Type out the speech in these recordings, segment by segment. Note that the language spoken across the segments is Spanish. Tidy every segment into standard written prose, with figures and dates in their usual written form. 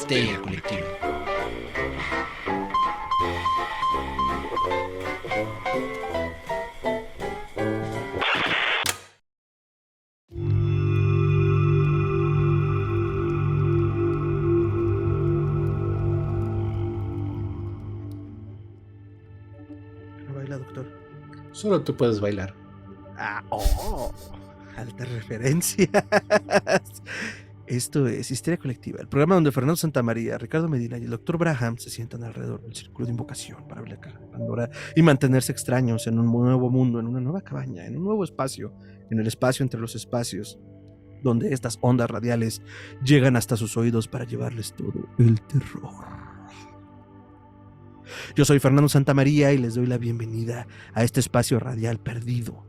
Histeria Colectiva. Baila, doctor. Solo tú puedes bailar. Altas referencias. Esto es Histeria Colectiva, el programa donde Fernando Santamaría, Ricardo Medina y el Dr. Braham se sientan alrededor del círculo de invocación para abrir la caja de Pandora y mantenerse extraños en un nuevo mundo, en una nueva cabaña, en un nuevo espacio, en el espacio entre los espacios, donde estas ondas radiales llegan hasta sus oídos para llevarles todo el terror. Yo soy Fernando Santamaría y les doy la bienvenida a este espacio radial perdido.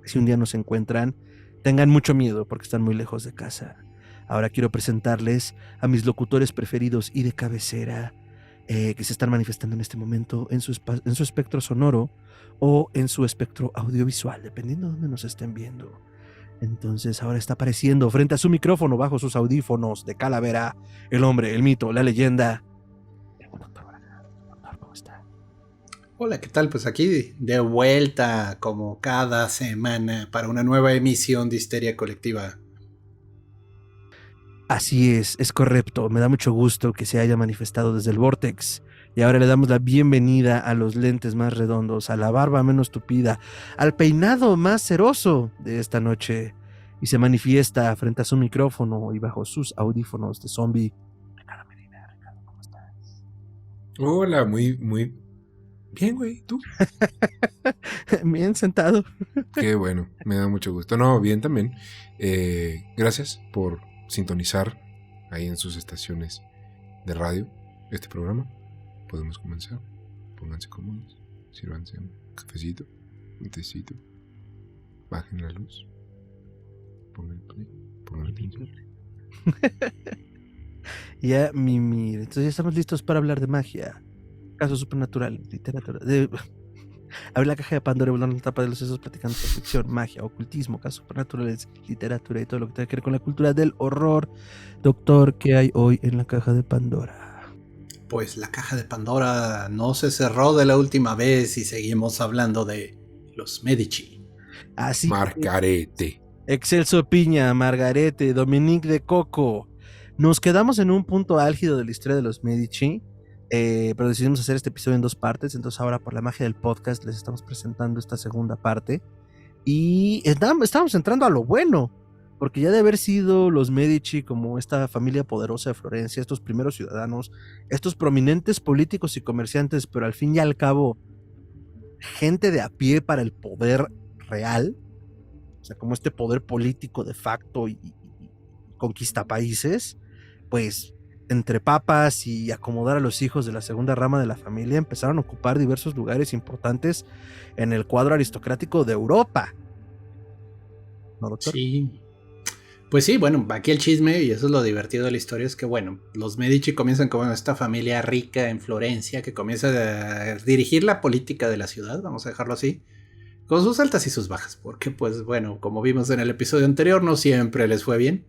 Si un día nos encuentran, tengan mucho miedo porque están muy lejos de casa. Ahora quiero presentarles a mis locutores preferidos y de cabecera que se están manifestando en este momento en su espectro sonoro o en su espectro audiovisual, dependiendo de dónde nos estén viendo. Entonces ahora está apareciendo frente a su micrófono, bajo sus audífonos de calavera, el hombre, el mito, la leyenda. ¿Cómo está? Hola, ¿qué tal? Pues aquí de vuelta como cada semana para una nueva emisión de Histeria Colectiva. Así es correcto. Me da mucho gusto que se haya manifestado desde el Vortex. Y ahora le damos la bienvenida a los lentes más redondos, a la barba menos tupida, al peinado más ceroso de esta noche. Y se manifiesta frente a su micrófono y bajo sus audífonos de zombie. Ricardo Medina, Ricardo, ¿cómo estás? Hola, muy bien, güey. ¿Tú? Bien sentado. Qué bueno, me da mucho gusto. No, bien también. Gracias por sintonizar ahí en sus estaciones de radio este programa. Podemos comenzar. Pónganse cómodos, sírvanse un cafecito, un tecito, bajen la luz, pongan el play, pongan el pinche. Ya, mire. Entonces ya estamos listos para hablar de magia, casos supernaturales, literatura. Abrir la caja de Pandora y volar la tapa de los sesos platicando sobre ficción, magia, ocultismo, casos supernaturales, literatura y todo lo que tenga que ver con la cultura del horror. Doctor, ¿qué hay hoy en la caja de Pandora? Pues la caja de Pandora no se cerró de la última vez y seguimos hablando de los Medici. Así Margarete. Excelso Piña, Margarete, Dominique de Coco. Nos quedamos en un punto álgido de la historia de los Medici, pero decidimos hacer este episodio en dos partes. Entonces ahora, por la magia del podcast, les estamos presentando esta segunda parte. Y estamos entrando a lo bueno, porque ya de haber sido los Medici como esta familia poderosa de Florencia, estos primeros ciudadanos, estos prominentes políticos y comerciantes, pero al fin y al cabo gente de a pie para el poder real, o sea, como este poder político de facto y conquista países, pues entre papas y acomodar a los hijos de la segunda rama de la familia empezaron a ocupar diversos lugares importantes en el cuadro aristocrático de Europa. ¿No, doctor? Sí. Pues sí, bueno, aquí el chisme, y eso es lo divertido de la historia, es que bueno, los Medici comienzan como esta familia rica en Florencia que comienza a dirigir la política de la ciudad, vamos a dejarlo así, con sus altas y sus bajas, porque pues bueno, como vimos en el episodio anterior, no siempre les fue bien,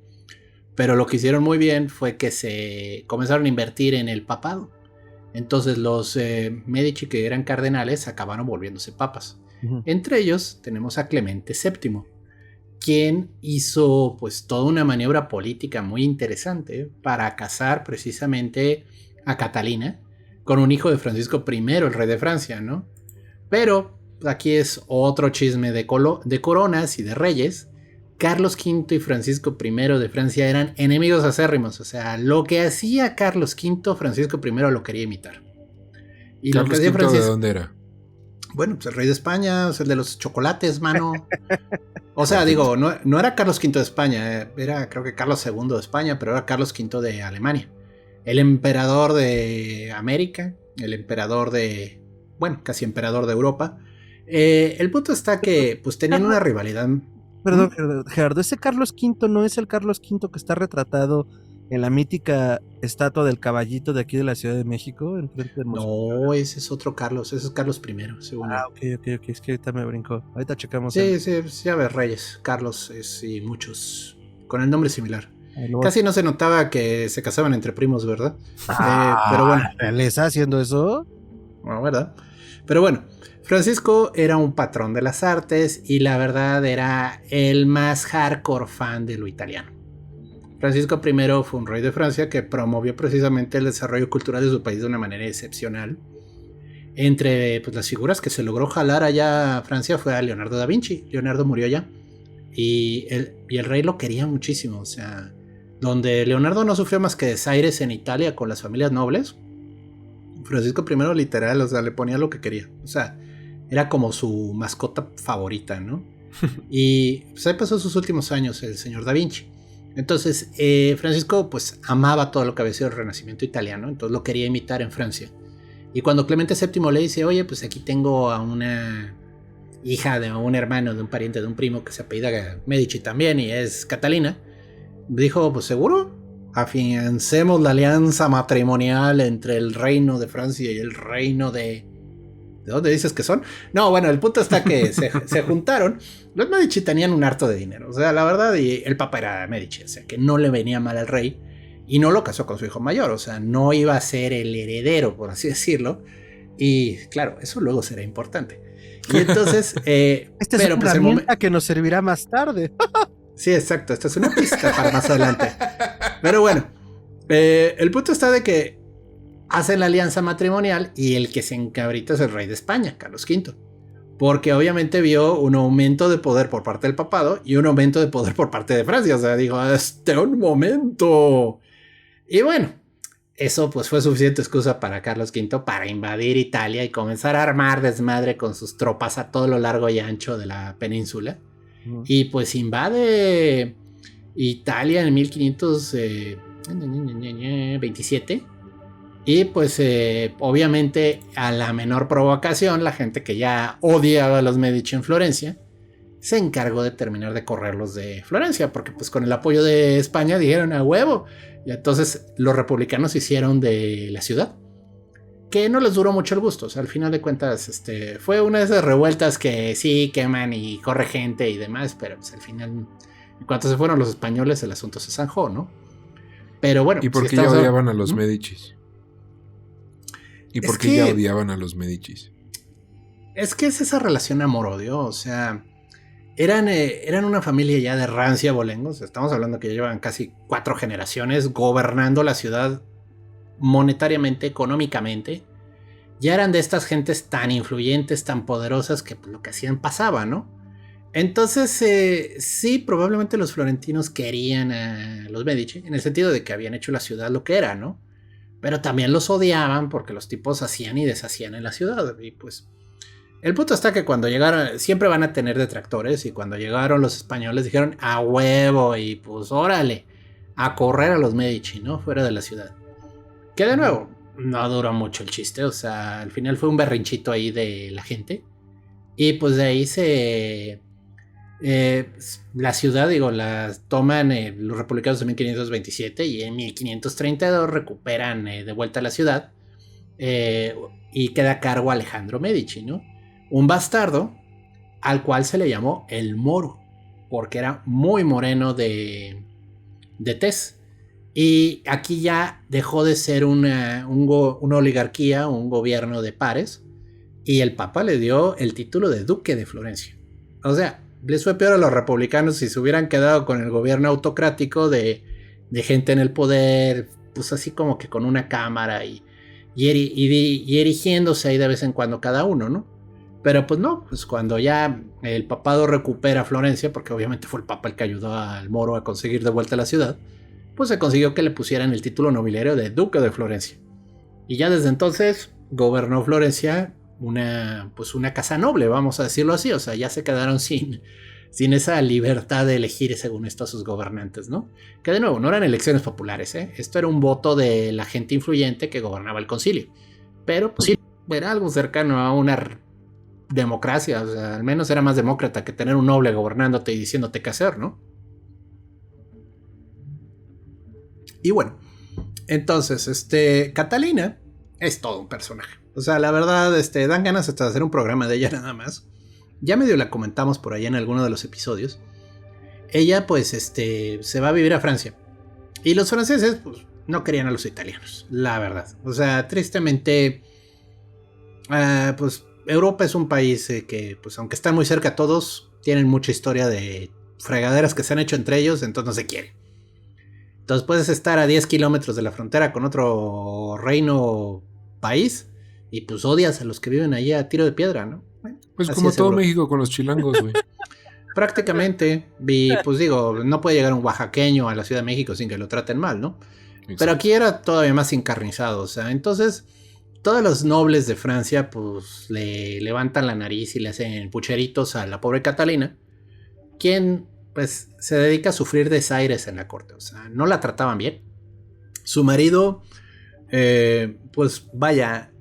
pero lo que hicieron muy bien fue que se comenzaron a invertir en el papado. Entonces los Medici, que eran cardenales, acabaron volviéndose papas. Uh-huh. Entre ellos tenemos a Clemente VII, quien hizo pues toda una maniobra política muy interesante para casar precisamente a Catalina con un hijo de Francisco I, el rey de Francia, ¿no? Pero aquí es otro chisme de coronas y de reyes. Carlos V y Francisco I de Francia eran enemigos acérrimos, o sea, lo que hacía Carlos V, Francisco I lo quería imitar. Y Carlos lo que hacía V, Francisco, ¿de dónde era? bueno, pues el rey de España, o sea, el de los chocolates, mano. O sea, digo, no era Carlos V de España, era creo que Carlos II de España, pero era Carlos V de Alemania. El emperador de América, el emperador de, bueno, casi emperador de Europa. El punto está que pues tenían una rivalidad. Perdón, Gerardo, ese Carlos V no es el Carlos V que está retratado en la mítica estatua del caballito de aquí de la Ciudad de México, enfrente del museo. No, ese es otro Carlos, ese es Carlos I, según yo. Ok, es que ahorita me brincó. Ahorita checamos. Sí, ya ves, Reyes, Carlos y muchos con el nombre similar. Casi no se notaba que se casaban entre primos, ¿verdad? Pero bueno. ¿Le está haciendo eso? No, ¿verdad? Pero bueno, Francisco era un patrón de las artes y la verdad era el más hardcore fan de lo italiano. Francisco I fue un rey de Francia que promovió precisamente el desarrollo cultural de su país de una manera excepcional. Entre pues, las figuras que se logró jalar allá a Francia fue a Leonardo da Vinci. Leonardo murió allá y el rey lo quería muchísimo. O sea, donde Leonardo no sufrió más que desaires en Italia con las familias nobles, Francisco I literal, o sea, le ponía lo que quería. O sea, era como su mascota favorita, ¿no? Y pues ahí pasó sus últimos años el señor da Vinci. Entonces, Francisco pues amaba todo lo que había sido el Renacimiento italiano, entonces lo quería imitar en Francia. Y cuando Clemente VII le dice, oye, pues aquí tengo a una hija de un hermano, de un pariente, de un primo que se apellida Medici también y es Catalina, dijo, pues seguro, afiancemos la alianza matrimonial entre el reino de Francia y el reino de... ¿De dónde dices que son? No, bueno, el punto está que se juntaron. Los Medici tenían un harto de dinero, o sea, la verdad, y el papa era Medici, o sea, que no le venía mal al rey y no lo casó con su hijo mayor, o sea, no iba a ser el heredero, por así decirlo, y claro, eso luego será importante. Y entonces, esta es una herramienta que nos servirá más tarde. Sí, exacto, esta es una pista para más adelante. Pero bueno, el punto está de que hacen la alianza matrimonial y el que se encabrita es el rey de España, Carlos V. Porque obviamente vio un aumento de poder por parte del papado y un aumento de poder por parte de Francia. O sea, dijo, un momento. Y bueno, eso pues fue suficiente excusa para Carlos V para invadir Italia y comenzar a armar desmadre con sus tropas a todo lo largo y ancho de la península. Y pues invade Italia en 1527. Y pues obviamente a la menor provocación, la gente que ya odiaba a los Medici en Florencia se encargó de terminar de correrlos de Florencia, porque pues con el apoyo de España dijeron a huevo. Y entonces los republicanos hicieron de la ciudad, que no les duró mucho el gusto. O sea, al final de cuentas fue una de esas revueltas que sí queman y corre gente y demás, pero pues al final, en cuanto se fueron los españoles, el asunto se zanjó, ¿no? Pero bueno. ¿Y por qué ya odiaban a los Medicis? ¿Y por qué ya odiaban a los Medicis? Es que es esa relación amor-odio, o sea, eran una familia ya de rancia abolengos. Estamos hablando que llevan casi 4 generaciones gobernando la ciudad monetariamente, económicamente. Ya eran de estas gentes tan influyentes, tan poderosas que pues, lo que hacían pasaba, ¿no? Entonces, sí, probablemente los florentinos querían a los Medici, en el sentido de que habían hecho la ciudad lo que era, ¿no? Pero también los odiaban porque los tipos hacían y deshacían en la ciudad. Y pues el punto está que cuando llegaron, siempre van a tener detractores. Y cuando llegaron los españoles dijeron a huevo y pues órale, a correr a los Medici, ¿no? Fuera de la ciudad. Que de nuevo, no duró mucho el chiste. O sea, al final fue un berrinchito ahí de la gente. Y pues de ahí la ciudad, la toman los republicanos en 1527 y en 1532 recuperan de vuelta la ciudad y queda a cargo Alejandro Medici, ¿no? Un bastardo al cual se le llamó el Moro, porque era muy moreno de tez. Y aquí ya dejó de ser una oligarquía, un gobierno de pares, y el Papa le dio el título de Duque de Florencia. O sea, les fue peor a los republicanos si se hubieran quedado con el gobierno autocrático de gente en el poder, pues así como que con una cámara y erigiéndose ahí de vez en cuando cada uno, ¿no? Pero pues no, pues cuando ya el papado recupera Florencia, porque obviamente fue el papa el que ayudó al Moro a conseguir de vuelta la ciudad, pues se consiguió que le pusieran el título nobiliario de Duque de Florencia. Y ya desde entonces gobernó Florencia una casa noble, vamos a decirlo así. O sea, ya se quedaron sin esa libertad de elegir según esto a sus gobernantes, ¿no? Que de nuevo, no eran elecciones populares, ¿eh? Esto era un voto de la gente influyente que gobernaba el concilio. Pero pues sí, era algo cercano a una democracia. O sea, al menos era más demócrata que tener un noble gobernándote y diciéndote qué hacer, ¿no? Y bueno, entonces, Catalina es todo un personaje. O sea, la verdad, dan ganas hasta de hacer un programa de ella nada más. Ya medio la comentamos por allá en alguno de los episodios. Ella, pues, se va a vivir a Francia. Y los franceses, pues, no querían a los italianos, la verdad. O sea, tristemente, pues Europa es un país que, pues aunque están muy cerca todos, tienen mucha historia de fregaderas que se han hecho entre ellos, entonces no se quiere. Entonces puedes estar a 10 kilómetros de la frontera con otro reino país y pues odias a los que viven allí a tiro de piedra, ¿no? Bueno, pues como todo Europa. México con los chilangos, güey. Prácticamente, pues digo, no puede llegar un oaxaqueño a la Ciudad de México sin que lo traten mal, ¿no? Exacto. Pero aquí era todavía más encarnizado, o sea, entonces todos los nobles de Francia pues le levantan la nariz y le hacen pucheritos a la pobre Catalina, quien pues se dedica a sufrir desaires en la corte, o sea, no la trataban bien. Su marido, pues vaya,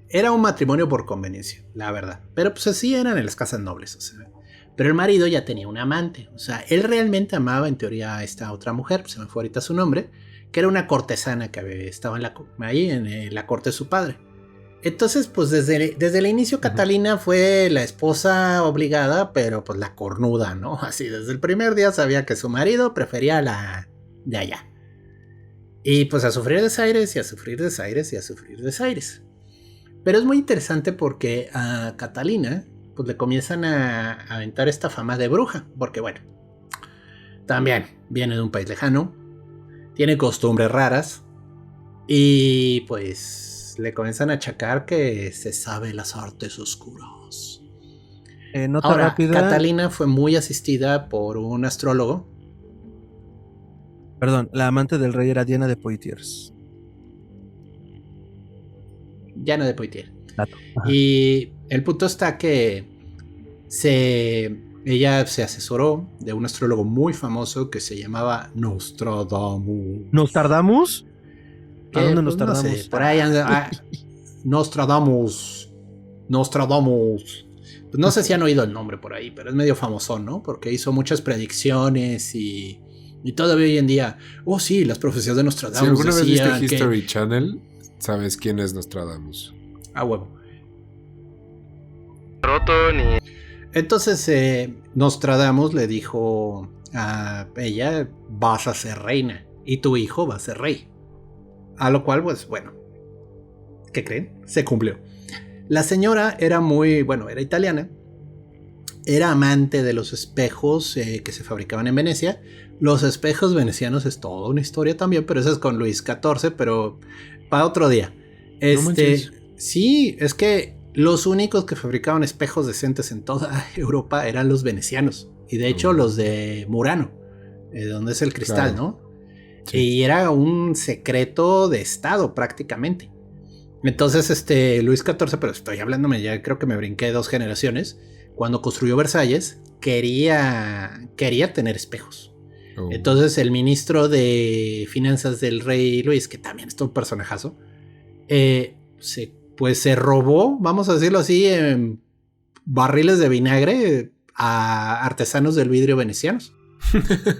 era un matrimonio por conveniencia, la verdad, pero pues así eran en las casas nobles, o sea. Pero el marido ya tenía un amante, o sea, él realmente amaba en teoría a esta otra mujer, se me fue ahorita su nombre, que era una cortesana que estaba ahí en la corte de su padre. Entonces, pues desde el inicio Catalina fue la esposa obligada, pero pues la cornuda, ¿no? Así, desde el primer día sabía que su marido prefería la de allá. Y pues a sufrir desaires y a sufrir desaires y a sufrir desaires. Pero es muy interesante porque a Catalina pues le comienzan a aventar esta fama de bruja, porque bueno, también viene de un país lejano, tiene costumbres raras y pues le comienzan a achacar que se sabe las artes oscuras. Nota Ahora, rápida. Catalina fue muy asistida por un astrólogo. Perdón, la amante del rey era Diana de Poitiers. Diana de Poitiers. Dato. Y el punto está que ella se asesoró de un astrólogo muy famoso que se llamaba Nostradamus. ¿Nostradamus? ¿A dónde Pues, Nostradamus? no sé, por ahí anda. Nostradamus. Pues no sé si han oído el nombre por ahí, pero es medio famosón, ¿no? Porque hizo muchas predicciones y todavía hoy en día, oh sí, las profecías de Nostradamus. Si alguna vez viste que... History Channel, sabes quién es Nostradamus. Ah, huevo. Entonces Nostradamus le dijo a ella, vas a ser reina y tu hijo va a ser rey. A lo cual, pues bueno, ¿qué creen? Se cumplió. La señora era era italiana, era amante de los espejos que se fabricaban en Venecia. Los espejos venecianos es toda una historia también, pero esa es con Luis XIV, pero para otro día. Sí, es que los únicos que fabricaban espejos decentes en toda Europa eran los venecianos. Y de hecho los de Murano, donde es el cristal, claro, ¿no? Sí. Y era un secreto de estado prácticamente. Entonces Luis XIV, pero estoy hablándome, ya creo que me brinqué 2 generaciones, cuando construyó Versalles quería tener espejos. Entonces el ministro de finanzas del rey Luis, que también es un personajazo, se robó, vamos a decirlo así, barriles de vinagre a artesanos del vidrio venecianos.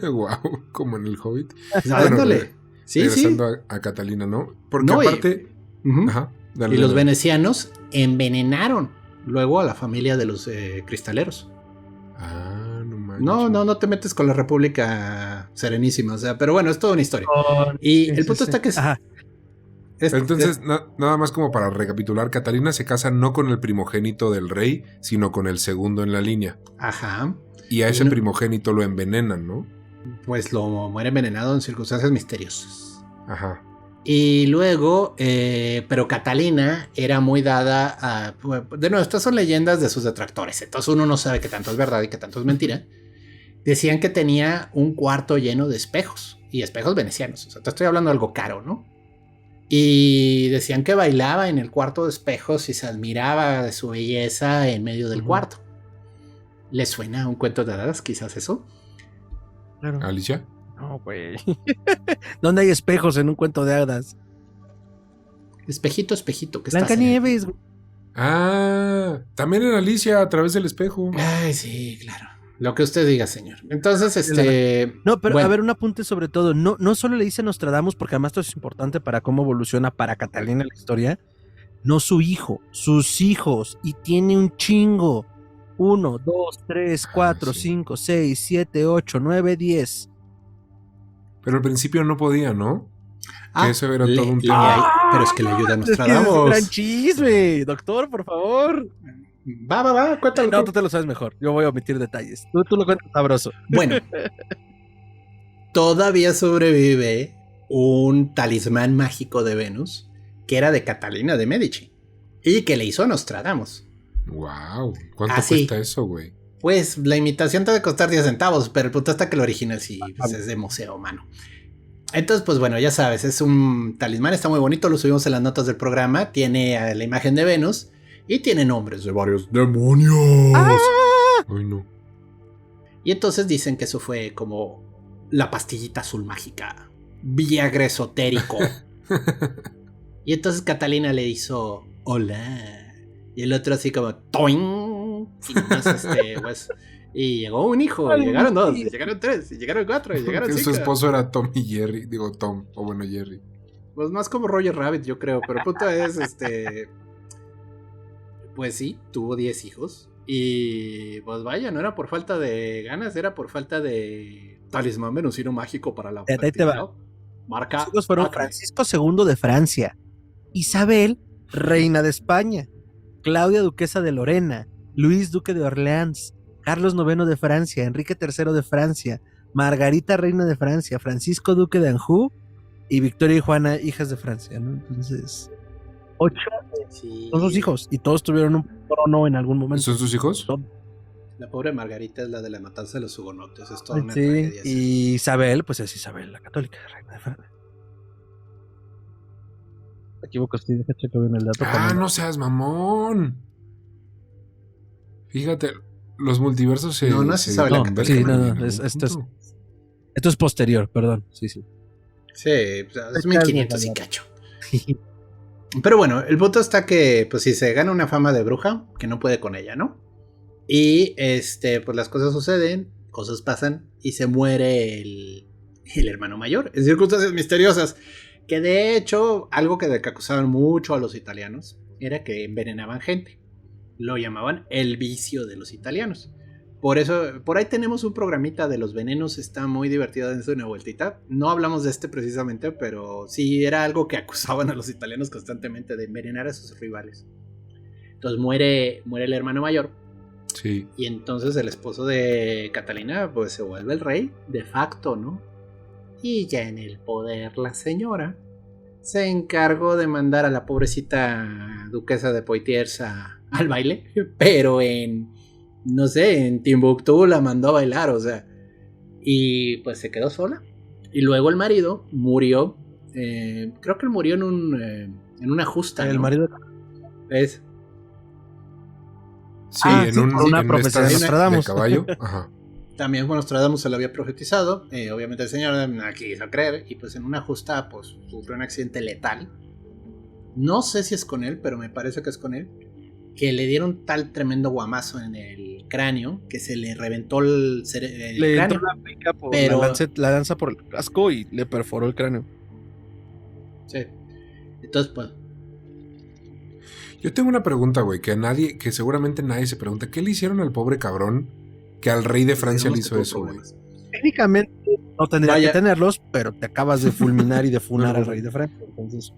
Wow, como en el Hobbit. Dándole. Sí, regresando a Catalina, ¿no? Porque aparte... Ajá, y los venecianos envenenaron luego a la familia de los cristaleros. Ah, no manches. No te metes con la República Serenísima, o sea, pero bueno, es toda una historia. Y el punto está que... Entonces, nada más como para recapitular, Catalina se casa no con el primogénito del rey, sino con el segundo en la línea. Ajá. Y a ese primogénito lo envenenan, ¿no? Pues lo muere envenenado en circunstancias misteriosas. Ajá. Y luego, pero Catalina era muy dada a... De nuevo, estas son leyendas de sus detractores, entonces uno no sabe qué tanto es verdad y qué tanto es mentira. Decían que tenía un cuarto lleno de espejos, y espejos venecianos, o sea, te estoy hablando de algo caro, ¿no? Y decían que bailaba en el cuarto de espejos y se admiraba de su belleza en medio del cuarto. ¿Les suena un cuento de hadas, quizás eso? Claro. ¿Alicia? No, güey. ¿Dónde hay espejos en un cuento de hadas? Espejito, que Blancanieves. Ah, también en Alicia a través del espejo. Ay, sí, claro. Lo que usted diga, señor. Entonces, No, pero bueno. A ver, un apunte sobre todo. No solo le dice Nostradamus, porque además esto es importante para cómo evoluciona para Catalina la historia. No su hijo, sus hijos. Y tiene un chingo. 1, 2, 3, 4, 5, 6, 7, 8, 9, 10. Pero al principio no podía, ¿no? Que eso era todo un tema. Pero es que le ayuda a Nostradamus. Es un gran chisme, doctor, por favor. Va, cuéntalo. No, tú te lo sabes mejor. Yo voy a omitir detalles. Tú lo cuentas sabroso. Bueno, todavía sobrevive un talismán mágico de Venus que era de Catalina de Medici y que le hizo a Nostradamus. Wow, ¿cuánto cuesta eso, güey? Pues la imitación te debe costar 10 centavos, pero el punto está que el original sí pues, es de museo, mano. Entonces, pues bueno, ya sabes, es un talismán, está muy bonito, lo subimos en las notas del programa, tiene la imagen de Venus y tiene nombres de varios demonios. Ay, no. Y entonces dicen que eso fue como la pastillita azul mágica, Viagra esotérico. Y entonces Catalina le hizo hola. Y el otro así como ¡toing! Y nomás pues, y llegó un hijo, y llegaron 2, y llegaron 3, y llegaron 4, y llegaron 5. Su esposo era Tom y Jerry, digo Tom, o bueno, Jerry. Pues más como Roger Rabbit, yo creo, pero el punto es, pues sí, tuvo 10 hijos. Y pues vaya, no era por falta de ganas, era por falta de talismán venusino mágico para la fertilidad. Marca. Los hijos fueron Francisco II de Francia, Isabel, reina de España, Claudia, duquesa de Lorena, Luis, duque de Orleans, Carlos IX de Francia, Enrique III de Francia, Margarita, reina de Francia, Francisco, duque de Anjou, y Victoria y Juana, hijas de Francia, ¿no? Entonces, 8 son sus hijos, y todos tuvieron un trono en algún momento. ¿Son sus hijos? La pobre Margarita es la de la matanza de los hugonotes, es toda una tragedia. Y Isabel, pues es Isabel, la católica, reina de Francia. Me equivoco, estoy de hecho que viene el dato. No seas mamón. Fíjate, los multiversos se... No se sabe la católica. Esto es posterior, perdón. Sí. Sí, es 1500 y cacho. Pero bueno, el punto está que, pues si se gana una fama de bruja, que no puede con ella, ¿no? Y pues las cosas suceden, cosas pasan, y se muere el hermano mayor, en circunstancias misteriosas. Que de hecho, algo que acusaban mucho a los italianos era que envenenaban gente. Lo llamaban el vicio de los italianos. Por eso, por ahí tenemos un programita de los venenos, está muy divertido, dense una vueltita. No hablamos de este precisamente, pero sí era algo que acusaban a los italianos constantemente de envenenar a sus rivales. Entonces muere el hermano mayor. Sí. Y entonces el esposo de Catalina pues se vuelve el rey de facto, ¿no? Y ya en el poder la señora se encargó de mandar a la pobrecita duquesa de Poitiers al baile, pero en Timbuktu la mandó a bailar, o sea, y pues se quedó sola. Y luego el marido murió, creo que él murió en una justa. El ¿no? marido es. Sí, en una profecía de Nostradamus. De caballo. Ajá. También Nostradamus se lo había profetizado. Obviamente el señor no quiso creer. Y pues en una justa pues sufrió un accidente letal. No sé si es con él, pero me parece que es con él. Que le dieron tal tremendo guamazo en el cráneo que se le reventó el le cráneo. Entró la pica por pero la lanza por el casco y le perforó el cráneo. Sí. Entonces pues yo tengo una pregunta, güey, que seguramente nadie se pregunta. ¿Qué le hicieron al pobre cabrón que al rey de Francia le hizo eso, güey? Técnicamente no tendría que tenerlos, pero te acabas de fulminar y de funar al rey de Francia. Entonces,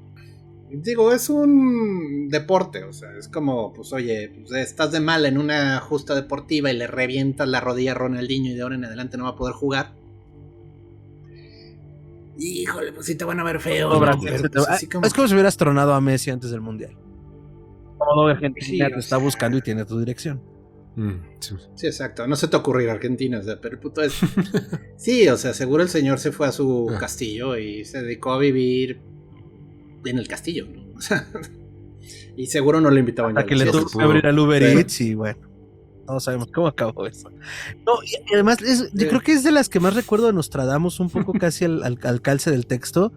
digo, es un deporte, o sea, es como, pues oye, pues, estás de mal en una justa deportiva y le revientas la rodilla a Ronaldinho y de ahora en adelante no va a poder jugar. Híjole, pues sí te van a ver feo. No, ¿no? pues, Así como... Es como si hubieras tronado a Messi antes del Mundial. Todo Argentina te está sea... buscando y tiene tu dirección. Sí, exacto. No se te ocurrir Argentina, o sea, pero el puto es... Sí, o sea, seguro el señor se fue a su castillo y se dedicó a vivir en el castillo, ¿no? O sea, y seguro no le invitaban. Hasta que le tuvo que abrir al Uber Eats y bueno, todos sabemos cómo acabó eso. No, y además yo creo que es de las que más recuerdo de Nostradamus, un poco casi al calce del texto,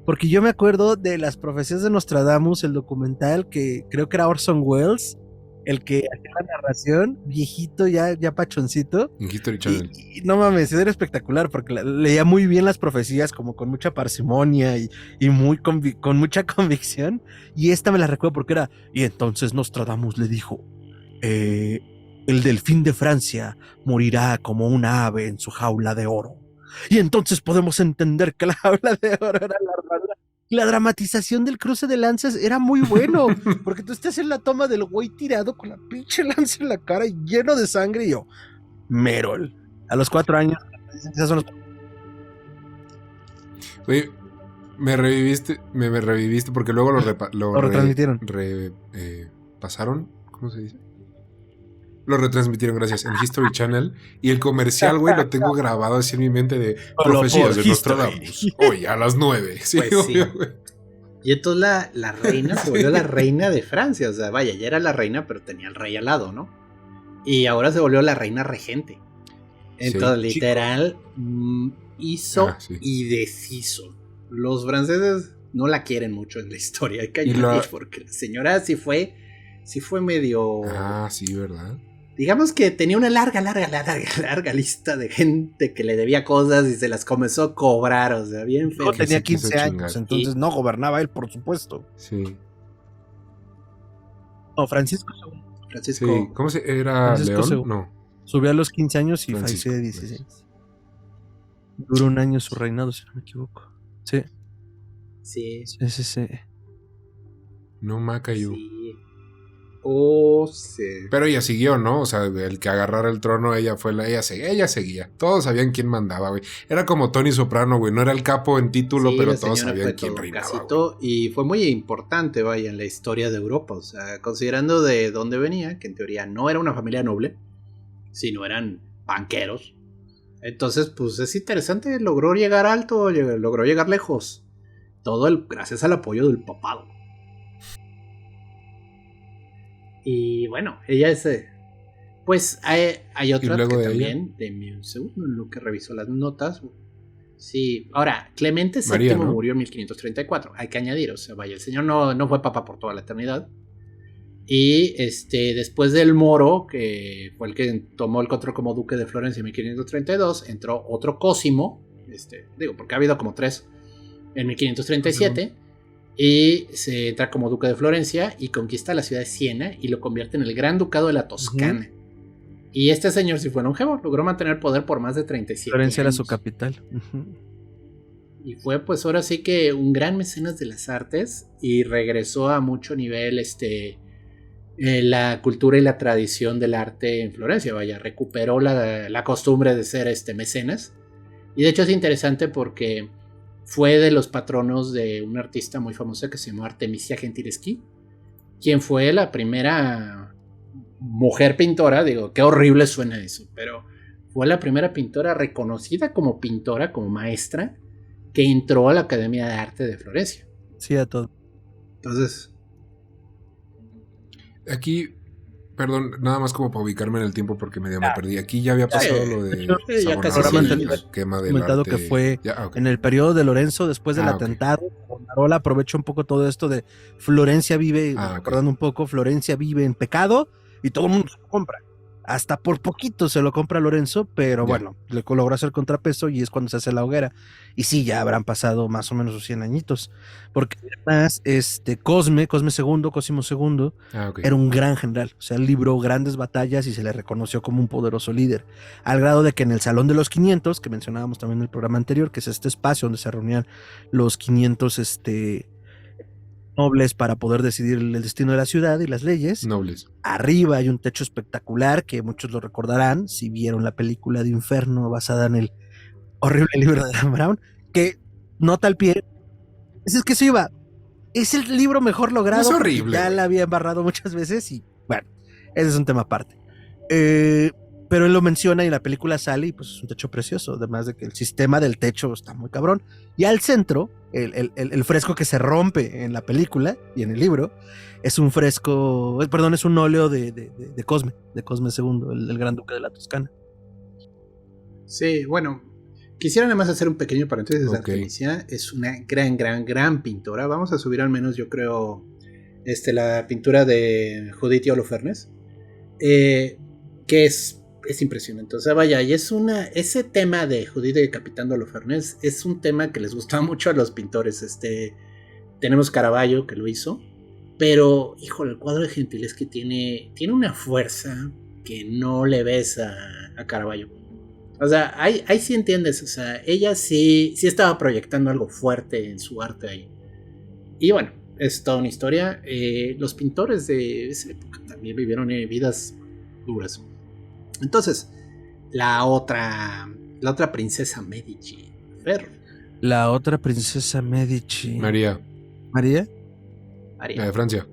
porque yo me acuerdo de las profecías de Nostradamus, el documental que creo que era Orson Welles, el que hacía la narración, viejito, ya pachoncito. Y no mames, era espectacular porque leía muy bien las profecías, como con mucha parsimonia y muy con mucha convicción. Y esta me la recuerdo porque era, y entonces Nostradamus le dijo, el delfín de Francia morirá como una ave en su jaula de oro. y entonces podemos entender que la habla de oro era la armadura. La dramatización del cruce de lanzas era muy bueno, porque tú estás en la toma del güey tirado con la pinche lanza en la cara y lleno de sangre y yo, Merol, a los 4 años, esas son los... Oye, me reviviste porque luego lo retransmitieron. Pasaron, ¿cómo se dice? Lo retransmitieron, gracias, en History Channel. Y el comercial, güey, lo tengo grabado así en mi mente de Profecías de Nostradamus. Hoy a las 9. Sí, pues sí. Y entonces la reina se volvió la reina de Francia. O sea, vaya, ya era la reina, pero tenía al rey al lado, ¿no? Y ahora se volvió la reina regente. Entonces, sí, literal, hizo y deshizo. Los franceses no la quieren mucho en la historia, hay que añadir, porque la señora sí fue medio... Ah, sí, ¿verdad? Digamos que tenía una larga lista de gente que le debía cosas y se las comenzó a cobrar, o sea, bien feo. Tenía 15 años, entonces no gobernaba él, por supuesto. Sí. No, Francisco. Sí. ¿Cómo se era? Francisco ¿León? II. No. Subió a los 15 años y Francisco, falleció de 16. Duró un año su reinado, si no me equivoco. Sí. Sí. No Macayu. Sí. Oh, sí. Pero ella siguió, ¿no? O sea, el que agarrara el trono, ella seguía. Todos sabían quién mandaba, güey. Era como Tony Soprano, güey. No era el capo en título, sí, pero todos sabían quién reinaba. Y fue muy importante, vaya, en la historia de Europa. O sea, considerando de dónde venía, que en teoría no era una familia noble, sino eran banqueros. Entonces, pues es interesante. Logró llegar alto, logró llegar lejos. Todo gracias al apoyo del papado. Y bueno, ella es... Pues hay otra que también, de un segundo, en lo que revisó las notas. Sí, ahora, Clemente VII, ¿no?, murió en 1534, hay que añadir, o sea, vaya, el señor no fue papa por toda la eternidad. Y después del Moro, que fue el que tomó el control como duque de Florencia en 1532, entró otro Cosimo, porque ha habido como 3, en 1537... Y se entra como duque de Florencia y conquista la ciudad de Siena y lo convierte en el gran ducado de la Toscana. Y este señor sí fue longevo, logró mantener poder por más de 37 Florencia años. Era su capital. Y fue pues ahora sí que un gran mecenas de las artes y regresó a mucho nivel la cultura y la tradición del arte en Florencia. Vaya, recuperó la costumbre de ser mecenas. Y de hecho es interesante porque... fue de los patronos de una artista muy famosa que se llamó Artemisia Gentileschi, quien fue la primera mujer pintora. Digo, qué horrible suena eso, pero fue la primera pintora reconocida como pintora, como maestra, que entró a la Academia de Arte de Florencia. Sí, a todo. Entonces... Aquí... Perdón, nada más como para ubicarme en el tiempo porque me perdí. Aquí ya había pasado lo de la quema del arte. Que fue en el periodo de Lorenzo, después del atentado. Savonarola aprovecha un poco todo esto de Florencia vive, recordando un poco, Florencia vive en pecado y todo el mundo se lo compra. Hasta por poquito se lo compra Lorenzo, pero bueno, le logró hacer contrapeso y es cuando se hace la hoguera. Y sí, ya habrán pasado más o menos sus 100 añitos. Porque además, Cosimo II, era un gran general. O sea, libró grandes batallas y se le reconoció como un poderoso líder. Al grado de que en el Salón de los 500, que mencionábamos también en el programa anterior, que es este espacio donde se reunían los 500 nobles para poder decidir el destino de la ciudad y las leyes. Nobles. Arriba hay un techo espectacular que muchos lo recordarán si vieron la película de Inferno basada en el horrible libro de Dan Brown, que nota al pie. Es que se iba. Es el libro mejor logrado. Es horrible. Ya la había embarrado muchas veces y bueno, ese es un tema aparte. Pero él lo menciona y la película sale y pues es un techo precioso, además de que el sistema del techo está muy cabrón. Y al centro, el fresco que se rompe en la película y en el libro, es un fresco, es un óleo de Cosme II, el gran duque de la Toscana. Sí, bueno, quisiera nada más hacer un pequeño paréntesis. Artemisia es una gran pintora. Vamos a subir al menos, yo creo, la pintura de Judith y Holofernes, que es impresionante. O sea, vaya, y ese tema de Judith decapitando a Holofernes es un tema que les gustaba mucho a los pintores. Tenemos Caravaggio, que lo hizo, pero, híjole, el cuadro de Gentileschi tiene una fuerza que no le ves a Caravaggio. O sea, ahí sí entiendes, o sea, ella sí estaba proyectando algo fuerte en su arte ahí. Y bueno, es toda una historia. Los pintores de esa época también vivieron vidas duras. Entonces, la otra princesa Medici, Fer. La otra princesa Medici. María. ¿María? La de Francia.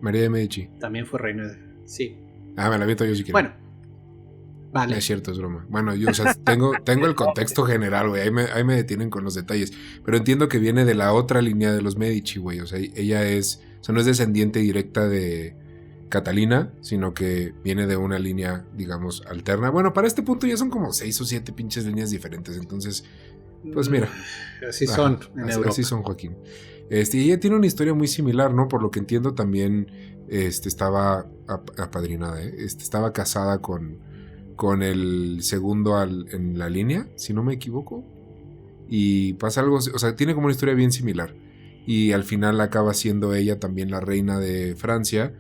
María de Medici. También fue reina de... Sí. Me la aviento yo si quiero. Bueno. Vale. No es cierto, es broma. Bueno, yo, o sea, tengo el contexto general, güey. Ahí me detienen con los detalles. Pero entiendo que viene de la otra línea de los Medici, güey. O sea, ella es... O sea, no es descendiente directa de Catalina, sino que viene de una línea, digamos, alterna. Bueno, para este punto ya son como 6 o 7 pinches líneas diferentes. Entonces, pues mira. Así son en Europa. Así son, Joaquín. Y ella tiene una historia muy similar, ¿no? Por lo que entiendo también estaba apadrinada, estaba casada con el segundo en la línea, si no me equivoco. Y pasa algo, o sea, tiene como una historia bien similar. Y al final acaba siendo ella también la reina de Francia,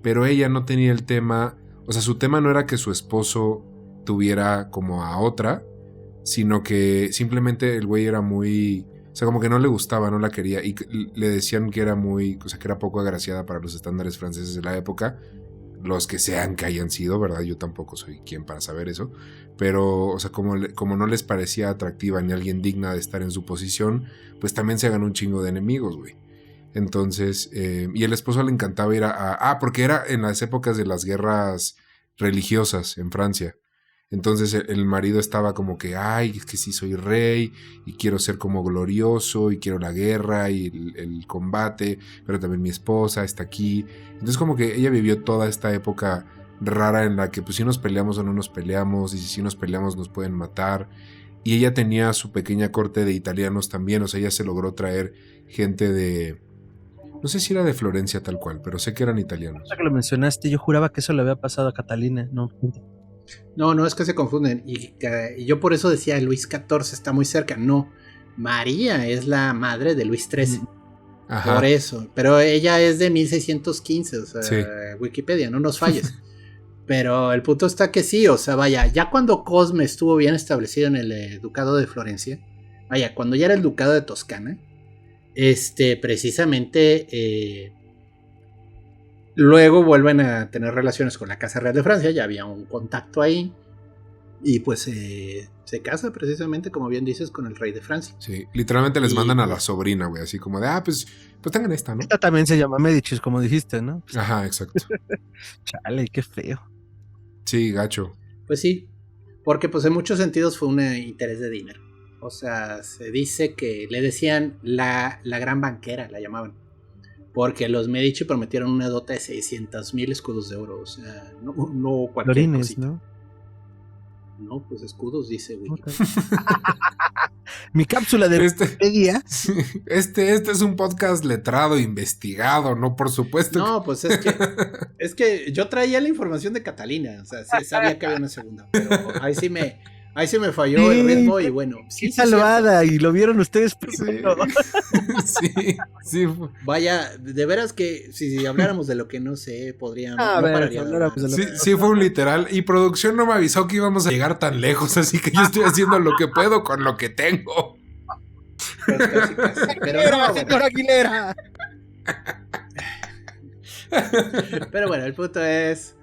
pero ella no tenía el tema, o sea, su tema no era que su esposo tuviera como a otra, sino que simplemente el güey era muy... O sea, como que no le gustaba, no la quería. Y le decían que era muy... O sea, que era poco agraciada para los estándares franceses de la época. Los que sean que hayan sido, ¿verdad? Yo tampoco soy quien para saber eso. Pero, o sea, como no les parecía atractiva ni alguien digna de estar en su posición, pues también se ganó un chingo de enemigos, güey. Entonces, y el esposo le encantaba ir porque era en las épocas de las guerras religiosas en Francia. Entonces el marido estaba como que, ay, es que sí soy rey y quiero ser como glorioso y quiero la guerra y el combate, pero también mi esposa está aquí. Entonces como que ella vivió toda esta época rara en la que pues si nos peleamos o no nos peleamos, y si nos peleamos nos pueden matar. Y ella tenía su pequeña corte de italianos también, o sea, ella se logró traer gente de... No sé si era de Florencia tal cual, pero sé que eran italianos. Ya que lo mencionaste, yo juraba que eso le había pasado a Catalina, ¿no? No, es que se confunden. Y yo por eso decía, Luis XIV está muy cerca. No, María es la madre de Luis XIII. Ajá. Por eso. Pero ella es de 1615, o sea, sí. Wikipedia, no nos falles. Pero el punto está que sí, o sea, vaya, ya cuando Cosme estuvo bien establecido en el ducado de Florencia, vaya, cuando ya era el ducado de Toscana, precisamente... Luego vuelven a tener relaciones con la Casa Real de Francia, ya había un contacto ahí. Y pues se casa precisamente, como bien dices, con el rey de Francia. Sí, literalmente les mandan a la sobrina, güey, así como de, pues tengan esta, ¿no? Esta también se llama Medici, como dijiste, ¿no? Ajá, exacto. Chale, qué feo. Sí, gacho. Pues sí, porque pues en muchos sentidos fue un interés de dinero. O sea, se dice que le decían la gran banquera, la llamaban. Porque los Medici prometieron una dota de 600,000 escudos de oro. O sea, no cualquier Florines, cosita. ¿no? No, pues escudos, dice Wikipedia. Mi cápsula de Wikipedia. Este es un podcast letrado, investigado, ¿no? Por supuesto. No, pues es que yo traía la información de Catalina. O sea, sí, sabía que había una segunda. Pero ahí sí me falló el ritmo y bueno. Sí, salvada, y lo vieron ustedes primero. Sí. Vaya, de veras que si habláramos de lo que no sé, podríamos. Sí, fue un literal. Y producción no me avisó que íbamos a llegar tan lejos, así que yo estoy haciendo lo que puedo con lo que tengo. Casi. Pero no, señor Aguilera. Pero bueno, el punto es.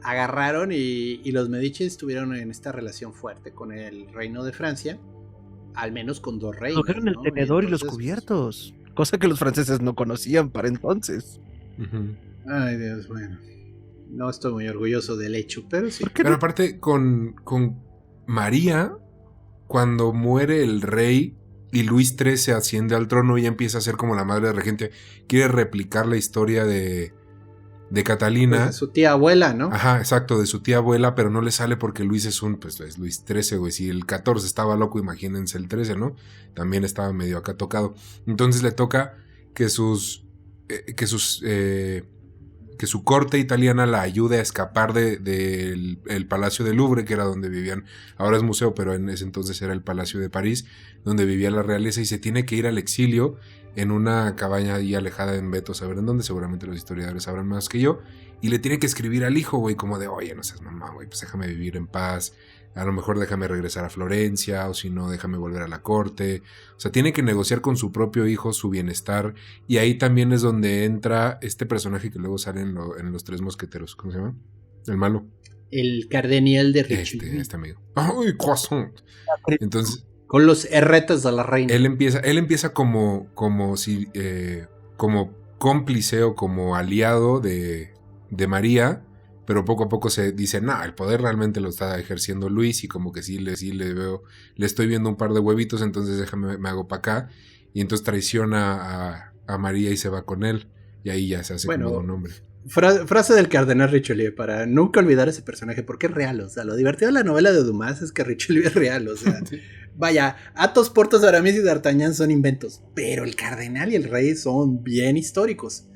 Agarraron y los Medici estuvieron en esta relación fuerte con el reino de Francia, al menos con dos reinos. Cogieron el tenedor y los cubiertos, cosa que los franceses no conocían para entonces. Uh-huh. Ay, Dios, bueno. No estoy muy orgulloso del hecho, pero sí. Pero aparte, con María, cuando muere el rey y Luis XIII asciende al trono, ella empieza a ser como la madre regente, quiere replicar la historia de Catalina. Pues de su tía abuela, ¿no? Ajá, exacto, de su tía abuela, pero no le sale porque Luis es Luis XIII, güey. Si el 14 estaba loco, imagínense el 13, ¿no? También estaba medio acá tocado. Entonces le toca que su corte italiana la ayude a escapar del Palacio del Louvre, que era donde vivían, ahora es museo, pero en ese entonces era el Palacio de París, donde vivía la realeza, y se tiene que ir al exilio en una cabaña ahí alejada en Beto, saber en dónde, seguramente los historiadores sabrán más que yo, y le tiene que escribir al hijo, güey, como de, oye, no seas mamá, güey, pues déjame vivir en paz, a lo mejor déjame regresar a Florencia, o si no, déjame volver a la corte. O sea, tiene que negociar con su propio hijo su bienestar, y ahí también es donde entra este personaje que luego sale en Los Tres Mosqueteros, ¿cómo se llama? El malo. El cardenal de Richelieu. Este amigo. ¡Ay, croissant! Entonces, con los herretes de la reina. Él empieza como si como cómplice o como aliado de María, pero poco a poco se dice, el poder realmente lo está ejerciendo Luis, y como que sí le veo, le estoy viendo un par de huevitos, entonces déjame, me hago para acá, y entonces traiciona a María y se va con él, y ahí ya se hace como de un hombre. Frase del cardenal Richelieu, para nunca olvidar ese personaje, porque es real, o sea, lo divertido de la novela de Dumas es que Richelieu es real, o sea, sí. Vaya, Athos, Porthos, Aramis y D'Artagnan son inventos, pero el cardenal y el rey son bien históricos.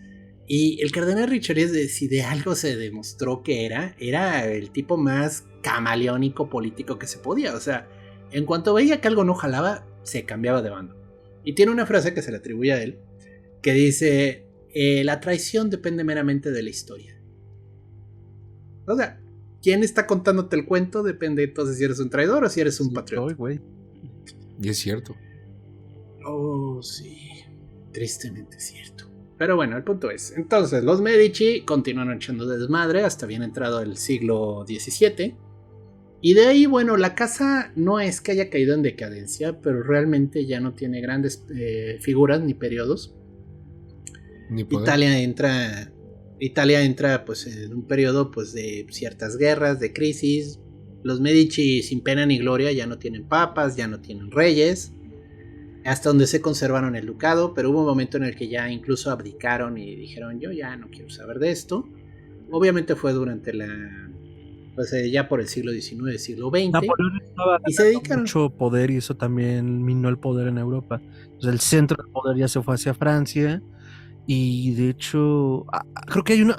Y el cardenal Richelieu, si de algo se demostró que era el tipo más camaleónico político que se podía, o sea, en cuanto veía que algo no jalaba, se cambiaba de bando. Y tiene una frase que se le atribuye a él, que dice... la traición depende meramente de la historia. O sea, ¿quién está contándote el cuento? Depende entonces si eres un traidor o si eres un patriota. Y es cierto. Oh, sí. Tristemente cierto. Pero bueno, el punto es, entonces los Medici continúan echando desmadre hasta bien entrado el siglo XVII. Y de ahí, bueno, la casa no es que haya caído en decadencia, pero realmente ya no tiene grandes figuras ni periodos. Italia entra pues en un periodo pues de ciertas guerras, de crisis. Los Medici sin pena ni gloria ya no tienen papas, ya no tienen reyes, hasta donde se conservaron el ducado, pero hubo un momento en el que ya incluso abdicaron y dijeron yo ya no quiero saber de esto. Obviamente fue durante pues ya por el siglo XIX, siglo XX. Napoleón estaba y se dedicaron mucho poder y eso también minó el poder en Europa. Entonces el centro del poder ya se fue hacia Francia. Y de hecho, creo que hay una...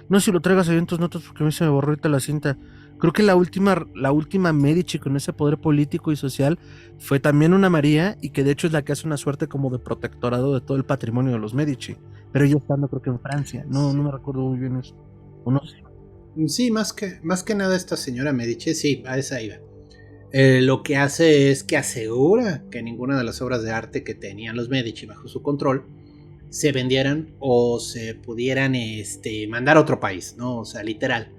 no sé si lo traigas ahí en tus notas porque a mí se me borró ahorita la cinta. Creo que la última Medici con ese poder político y social fue también una María, y que de hecho es la que hace una suerte como de protectorado de todo el patrimonio de los Medici. Pero ella estando creo que en Francia. No me recuerdo muy bien eso. ¿O no sé? Sí, más que nada esta señora Medici, sí, a esa iba. Lo que hace es que asegura que ninguna de las obras de arte que tenían los Medici bajo su control se vendieran o se pudieran mandar a otro país, ¿no? O sea, literal.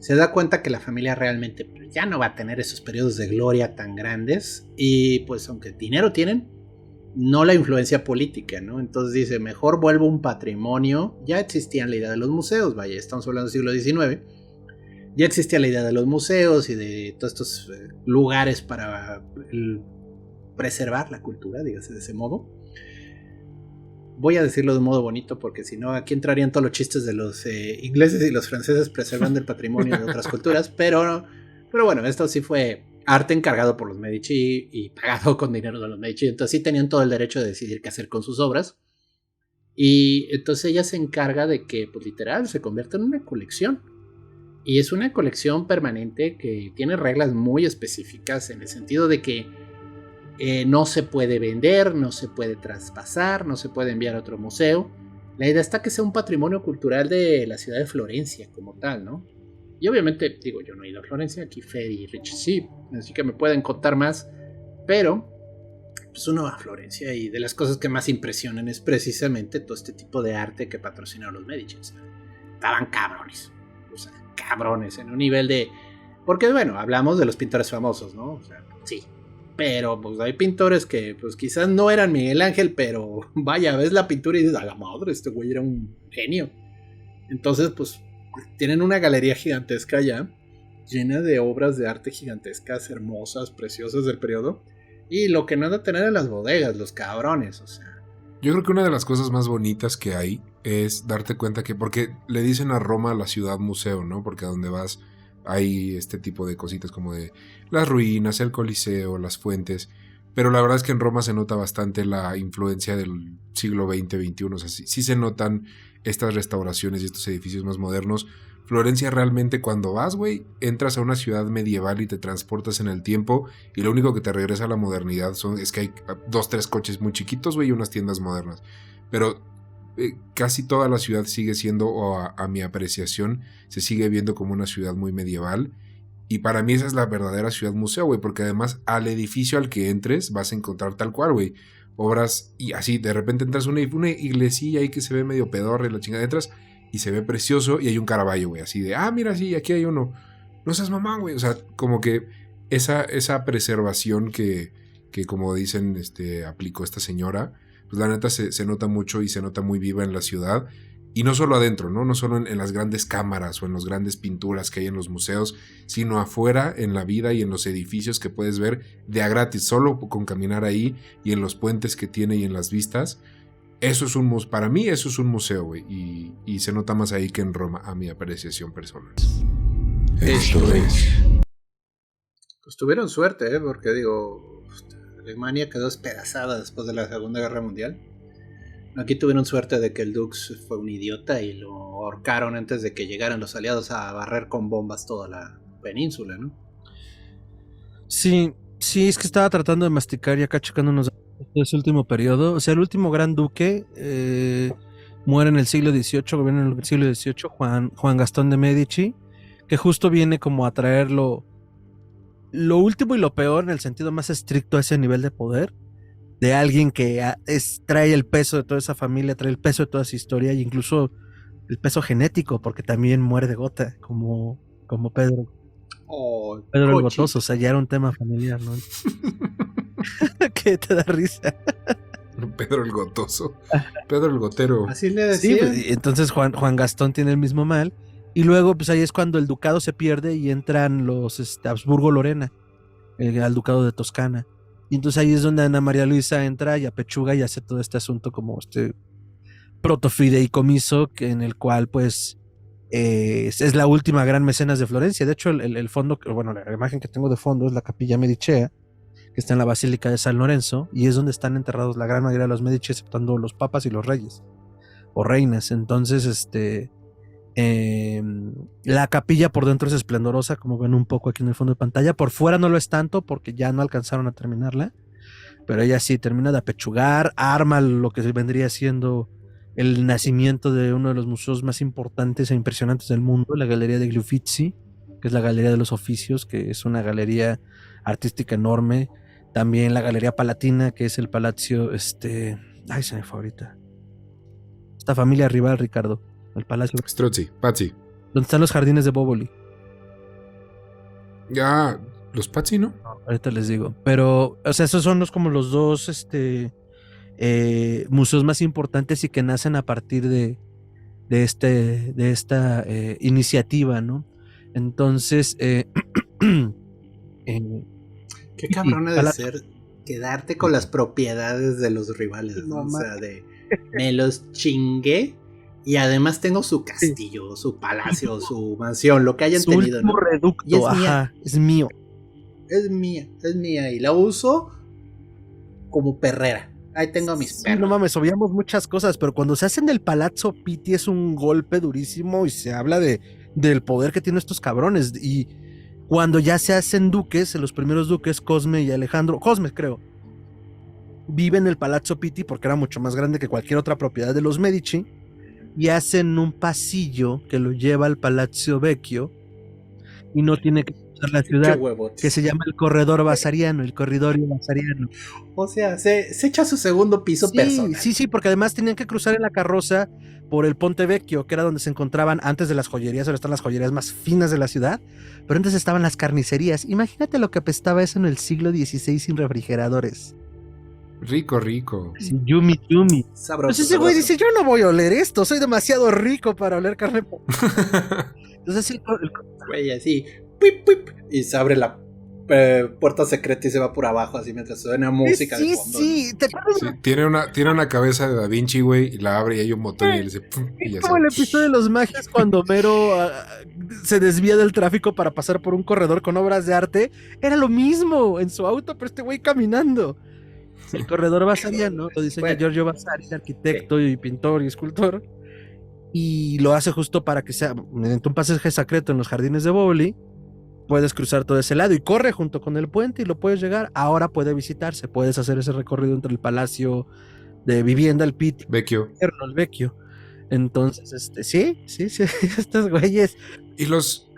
Se da cuenta que la familia realmente ya no va a tener esos periodos de gloria tan grandes, y pues aunque dinero tienen, no la influencia política, ¿no? Entonces dice, mejor vuelvo un patrimonio. Ya existía la idea de los museos, vaya, estamos hablando del siglo XIX. Ya existía la idea de los museos y de todos estos lugares para preservar la cultura, dígase de ese modo. Voy a decirlo de un modo bonito porque si no aquí entrarían todos los chistes de los ingleses y los franceses preservando el patrimonio de otras culturas, pero bueno, esto sí fue arte encargado por los Medici y pagado con dinero de los Medici, entonces sí tenían todo el derecho de decidir qué hacer con sus obras. Y entonces ella se encarga de que, pues literal, se convierta en una colección. Y es una colección permanente que tiene reglas muy específicas en el sentido de que no se puede vender, no se puede traspasar, no se puede enviar a otro museo. La idea está que sea un patrimonio cultural de la ciudad de Florencia como tal, ¿no? Y obviamente, digo, yo no he ido a Florencia, aquí Fer y Rich sí, así que me pueden contar más, pero pues uno va a Florencia y de las cosas que más impresionan es precisamente todo este tipo de arte que patrocinaron los Medici. O sea, estaban cabrones, o sea, cabrones en un nivel de... Porque bueno, hablamos de los pintores famosos, ¿no? O sea, sí. Pero pues hay pintores que pues quizás no eran Miguel Ángel, pero vaya, ves la pintura y dices, a la madre, este güey era un genio. Entonces pues tienen una galería gigantesca ya, llena de obras de arte gigantescas, hermosas, preciosas del periodo. Y lo que no han de tener en las bodegas, los cabrones, o sea. Yo creo que una de las cosas más bonitas que hay es darte cuenta que, porque le dicen a Roma la ciudad museo, ¿no? Porque a donde vas hay este tipo de cositas como de las ruinas, el coliseo, las fuentes, Pero la verdad es que en Roma se nota bastante la influencia del siglo XX, XXI. O sea, sí se notan estas restauraciones y estos edificios más modernos. Florencia realmente cuando vas, güey, entras a una ciudad medieval y te transportas en el tiempo y lo único que te regresa a la modernidad es que hay 2, 3 coches muy chiquitos, güey, y unas tiendas modernas. Pero casi toda la ciudad sigue siendo, o a mi apreciación, se sigue viendo como una ciudad muy medieval. Y para mí esa es la verdadera ciudad museo, güey, porque además al edificio al que entres vas a encontrar tal cual, güey, obras y así, de repente entras a una iglesilla ahí que se ve medio pedorra y la chingada, entras y se ve precioso y hay un Caravaggio, güey, así de, mira, sí, aquí hay uno. No seas mamá, güey, o sea, como que esa preservación que como dicen, aplicó esta señora, pues la neta se nota mucho y se nota muy viva en la ciudad. Y no solo adentro, ¿no? No solo en las grandes cámaras o en las grandes pinturas que hay en los museos, sino afuera, en la vida y en los edificios que puedes ver de a gratis, solo con caminar ahí y en los puentes que tiene y en las vistas. Eso es para mí eso es un museo, güey. Y se nota más ahí que en Roma, a mi apreciación personal. Esto es. Pues tuvieron suerte, porque digo, Alemania quedó despedazada después de la Segunda Guerra Mundial. Aquí tuvieron suerte de que el Dux fue un idiota y lo ahorcaron antes de que llegaran los aliados a barrer con bombas toda la península, ¿no? Sí, es que estaba tratando de masticar y acá checando unos datos de ese último periodo. O sea, el último gran duque muere en el siglo XVIII, gobierna en el siglo XVIII, Juan Gastón de Medici, que justo viene como a traer lo último y lo peor en el sentido más estricto a ese nivel de poder. De alguien que trae el peso de toda esa familia, trae el peso de toda esa historia, e incluso el peso genético, porque también muere de gota, como Pedro. Pedro el Gotoso, o sea, ya era un tema familiar, ¿no? ¿Qué te da risa? Pedro el Gotoso. Pedro el Gotero. Así le decía. Sí, pues, entonces Juan Gastón tiene el mismo mal, y luego pues ahí es cuando el ducado se pierde y entran los Habsburgo-Lorena, al ducado de Toscana. Y entonces ahí es donde Ana María Luisa entra y apechuga y hace todo este asunto como protofideicomiso en el cual pues es la última gran mecenas de Florencia. De hecho el fondo, bueno, la imagen que tengo de fondo es la Capilla Medicea, que está en la Basílica de San Lorenzo, y es donde están enterrados la gran mayoría de los Medici, exceptuando los papas y los reyes o reinas. Entonces la capilla por dentro es esplendorosa, como ven un poco aquí en el fondo de pantalla. Por fuera no lo es tanto porque ya no alcanzaron a terminarla, pero ella sí termina de apechugar, arma lo que vendría siendo el nacimiento de uno de los museos más importantes e impresionantes del mundo, la Galería de Uffizi, que es la Galería de los Oficios, que es una galería artística enorme. También la Galería Palatina, que es el palacio, ay, se me fue ahorita. Esta familia rival, Ricardo. El palacio. Strozzi, Pazzi. ¿Dónde están los jardines de Bóboli? Ya, los Pazzi, ¿no? Ahorita les digo. Pero, o sea, esos son como los dos museos más importantes y que nacen a partir de esta iniciativa, ¿no? Entonces, qué cabrón de ser quedarte con las propiedades de los rivales, ¿no? O sea, me los chingué. Y además tengo su castillo, su palacio, su mansión, lo que hayan tenido, ¿no? Reducto, y es mío. Es mía. Y la uso como perrera. Ahí tengo mis perros. No mames, obviamos muchas cosas, pero cuando se hacen del Palazzo Pitti es un golpe durísimo y se habla del poder que tienen estos cabrones. Y cuando ya se hacen duques, los primeros duques, Cosme y Alejandro, Cosme creo, viven en el Palazzo Pitti porque era mucho más grande que cualquier otra propiedad de los Medici. Y hacen un pasillo que lo lleva al Palazzo Vecchio y no tiene que cruzar la ciudad, que se llama el corredor Vasariano, el corridorio Vasariano. O sea, se echa su segundo piso personal. Sí, porque además tenían que cruzar en la carroza por el Ponte Vecchio, que era donde se encontraban antes de las joyerías. Ahora están las joyerías más finas de la ciudad, pero antes estaban las carnicerías. Imagínate lo que apestaba eso en el siglo XVI sin refrigeradores. Rico. Sí, yumi. Sabroso. Pues ese güey dice, yo no voy a oler esto, soy demasiado rico para oler carne. Entonces sí, güey, así, pip, y se abre la puerta secreta y se va por abajo así mientras suena música de fondo. Sí, ¿te acuerdas? Sí, tiene una cabeza de Da Vinci, güey, y la abre y hay un botón y él dice... ¡pum! Y ya Es como se el va. episodio de los magios cuando Homero se desvía del tráfico para pasar por un corredor con obras de arte. Era lo mismo en su auto, pero este güey caminando. El corredor vasariano lo diseña Bueno. Giorgio Vasari, arquitecto y pintor y escultor. Y lo hace justo para que sea mediante un pasaje secreto en los jardines de Boboli. Puedes cruzar todo ese lado y corre junto con el puente y lo puedes llegar. Ahora puede visitarse, puedes hacer ese recorrido entre el palacio de vivienda, el Pitti, Vecchio. el Vecchio. Entonces, sí, estos güeyes. Y los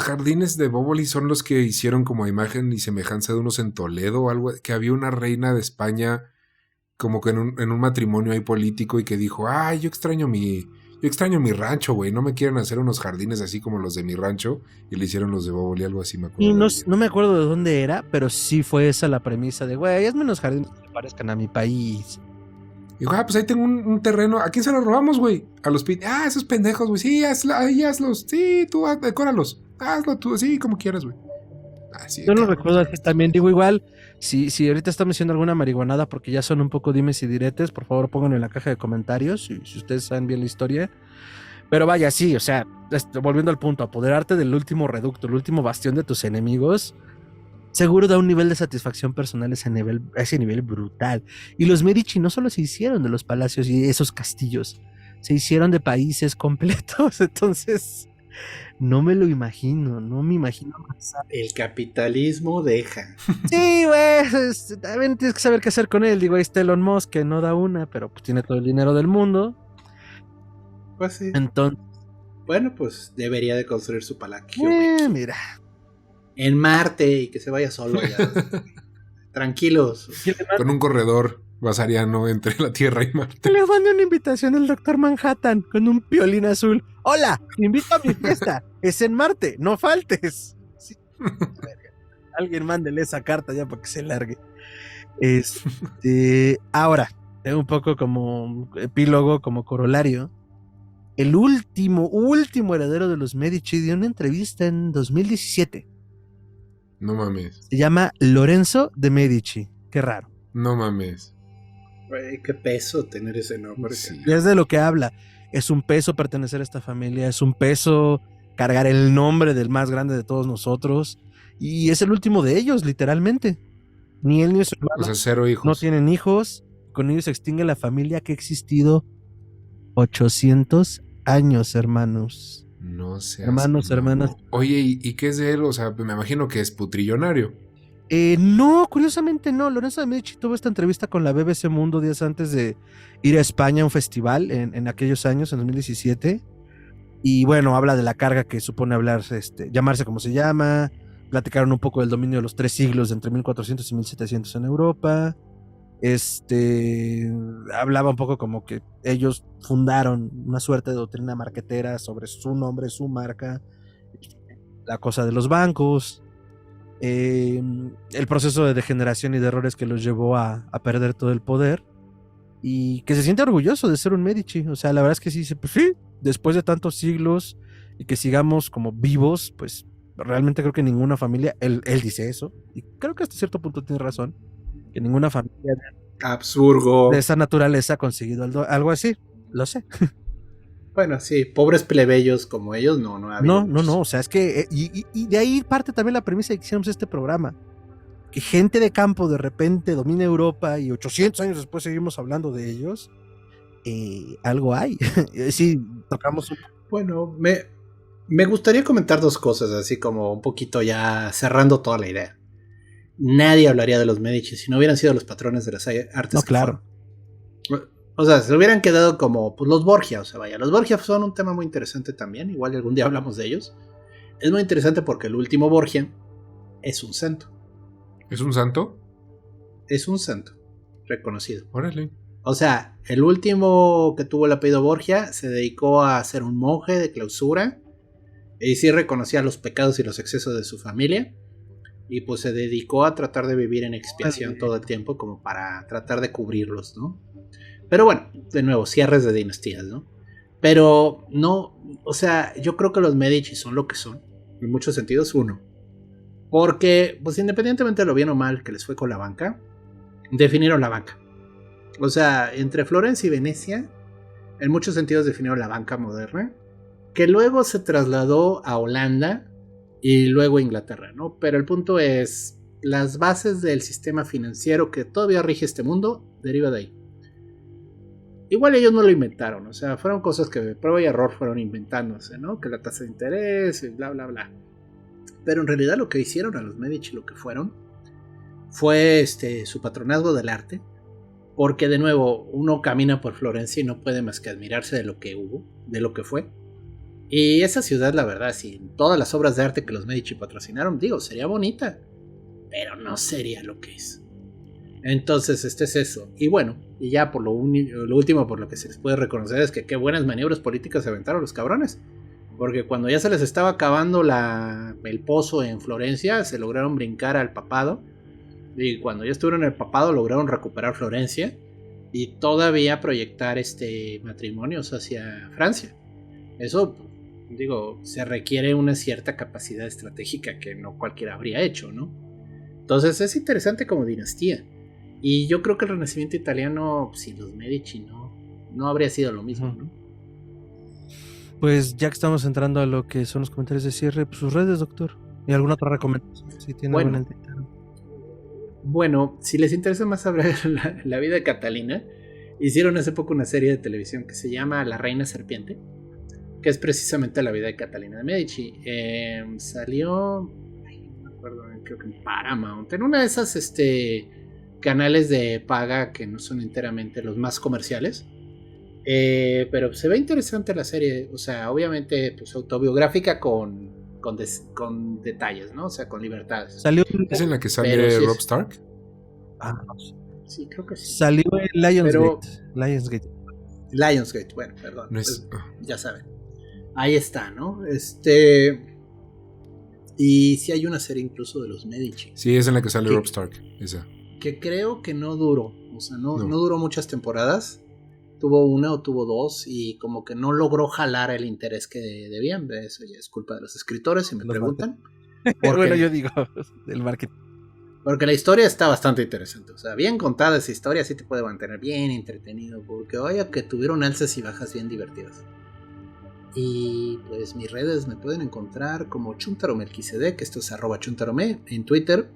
jardines de Bóboli son los que hicieron como imagen y semejanza de unos en Toledo o algo, que había una reina de España como que en un matrimonio ahí político y que dijo, ay, yo extraño mi rancho, güey, no me quieren hacer unos jardines así como los de mi rancho, y le hicieron los de Bóboli, algo así me acuerdo. Y no me acuerdo de dónde era, pero sí fue esa la premisa de, güey, hazme unos jardines que parezcan a mi país. Y dijo, pues ahí tengo un terreno, ¿a quién se lo robamos, güey? A los esos pendejos, güey, sí, hazlos, sí, tú decóralos, hazlo tú, sí, como quieras, güey. Sí, Yo lo recuerdo así también, digo igual, si ahorita estamos haciendo alguna marihuanada porque ya son un poco dimes y diretes, por favor pónganlo en la caja de comentarios, si ustedes saben bien la historia. Pero vaya, sí, o sea, volviendo al punto, apoderarte del último reducto, el último bastión de tus enemigos, seguro da un nivel de satisfacción personal a ese nivel brutal. Y los Medici no solo se hicieron de los palacios y esos castillos, se hicieron de países completos, entonces no me lo imagino, no me imagino más. El capitalismo deja. Sí, güey, también tienes que saber qué hacer con él. Digo, ahí está Elon Musk, que no da una, pero pues tiene todo el dinero del mundo. Pues sí. Entonces, bueno, pues debería de construir su palacio. Mira. En Marte y que se vaya solo ya. Tranquilos. Con un corredor vasariano entre la Tierra y Marte. Le mando una invitación al Doctor Manhattan con un piolín azul. Hola, te invito a mi fiesta. Es en Marte, no faltes. Sí. Alguien mándele esa carta ya para que se largue. Ahora, un poco como epílogo, como corolario. El último heredero de los Medici dio una entrevista en 2017. No mames. Se llama Lorenzo de Medici. Qué raro. No mames. Güey, qué peso tener ese nombre. Sí. Y es de lo que habla. Es un peso pertenecer a esta familia. Es un peso cargar el nombre del más grande de todos nosotros. Y es el último de ellos, literalmente. Ni él ni su hermano. O sea, 0 hijos. No tienen hijos. Con ellos se extingue la familia que ha existido 800 años, hermanos. No sé. Hermanas. Oye, ¿y qué es de él? O sea, me imagino que es putrillonario. No, curiosamente no. Lorenzo de Medici tuvo esta entrevista con la BBC Mundo días antes de ir a España a un festival en aquellos años, en 2017. Y bueno, habla de la carga que supone hablar, llamarse como se llama. Platicaron un poco del dominio de los 3 siglos de entre 1400 y 1700 en Europa. Hablaba un poco como que ellos fundaron una suerte de doctrina marquetera sobre su nombre, su marca, la cosa de los bancos, el proceso de degeneración y de errores que los llevó a perder todo el poder, y que se siente orgulloso de ser un Medici. O sea, la verdad es que sí, pues sí, después de tantos siglos y que sigamos como vivos, pues realmente creo que ninguna familia, él dice eso, y creo que hasta cierto punto tiene razón, que ninguna familia absurdo de esa naturaleza ha conseguido algo así, lo sé. Bueno, sí, pobres plebeyos como ellos no ha habido muchos. No, o sea, es que y de ahí parte también la premisa de que hicimos este programa, que gente de campo de repente domina Europa y 800 años después seguimos hablando de ellos. Algo hay. Sí, tocamos un... Bueno, me gustaría comentar 2 cosas, así como un poquito ya cerrando toda la idea. Nadie hablaría de los Medici si no hubieran sido los patrones de las artes. No, claro. O sea, se hubieran quedado como pues, los Borgia. O sea, vaya, los Borgia son un tema muy interesante también. Igual algún día hablamos de ellos. Es muy interesante porque el último Borgia es un santo. ¿Es un santo? Es un santo reconocido. Órale. O sea, el último que tuvo el apellido Borgia se dedicó a ser un monje de clausura. Y sí reconocía los pecados y los excesos de su familia. Y pues se dedicó a tratar de vivir en expiación todo el tiempo como para tratar de cubrirlos, ¿no? Pero bueno, de nuevo, cierres de dinastías, ¿no? Pero no, o sea, yo creo que los Medici son lo que son, en muchos sentidos. Uno, Porque, pues independientemente de lo bien o mal que les fue con la banca, definieron la banca. O sea, entre Florencia y Venecia, en muchos sentidos definieron la banca moderna, que luego se trasladó a Holanda y luego a Inglaterra, ¿no? Pero el punto es, las bases del sistema financiero que todavía rige este mundo deriva de ahí. Igual ellos no lo inventaron, o sea, fueron cosas que de prueba y error fueron inventándose, ¿no? Que la tasa de interés y bla, bla, bla. Pero en realidad lo que hicieron a los Medici, lo que fueron, fue su patronazgo del arte. Porque de nuevo, uno camina por Florencia y no puede más que admirarse de lo que hubo, de lo que fue. Y esa ciudad, la verdad, si todas las obras de arte que los Medici patrocinaron, digo, sería bonita, pero no sería lo que es. Entonces, es eso. Y bueno, y ya por lo último, por lo que se les puede reconocer es que qué buenas maniobras políticas se aventaron los cabrones. Porque cuando ya se les estaba acabando el pozo en Florencia, se lograron brincar al papado. Y cuando ya estuvieron en el papado lograron recuperar Florencia y todavía proyectar matrimonios hacia Francia. Eso, digo, se requiere una cierta capacidad estratégica que no cualquiera habría hecho, ¿no? Entonces es interesante como dinastía. Y yo creo que el Renacimiento italiano, sin los Medici, no habría sido lo mismo, ¿no? Pues ya que estamos entrando a lo que son los comentarios de cierre, pues sus redes, doctor. ¿Y alguna otra recomendación? Si tiene Bueno. alguna entidad. Bueno, si les interesa más saber la vida de Catalina, hicieron hace poco una serie de televisión que se llama La Reina Serpiente, que es precisamente la vida de Catalina de Medici. Salió, no me acuerdo, creo que en Paramount, en una de esas canales de paga que no son enteramente los más comerciales. Pero se ve interesante la serie, o sea, obviamente pues autobiográfica con detalles, ¿no? O sea, con libertades. ¿Es en la que sale Robb Stark? No sé. Sí, creo que sí. Salió en Lionsgate. Lionsgate, bueno, perdón. No es... pues, ya saben. Ahí está, ¿no? Y sí hay una serie incluso de los Medici. Sí, es en la que sale Robb Stark, esa. Que creo que no duró, o sea, no duró muchas temporadas. Tuvo una o tuvo dos y como que no logró jalar el interés que debían. Eso ya es culpa de los escritores, si me preguntan. Bueno, yo digo, del marketing. Porque la historia está bastante interesante. O sea, bien contada esa historia sí te puede mantener bien entretenido. Porque vaya que tuvieron alzas y bajas bien divertidas. Y pues mis redes me pueden encontrar como Chuntaromelquisedec, que esto es @chuntarome en Twitter.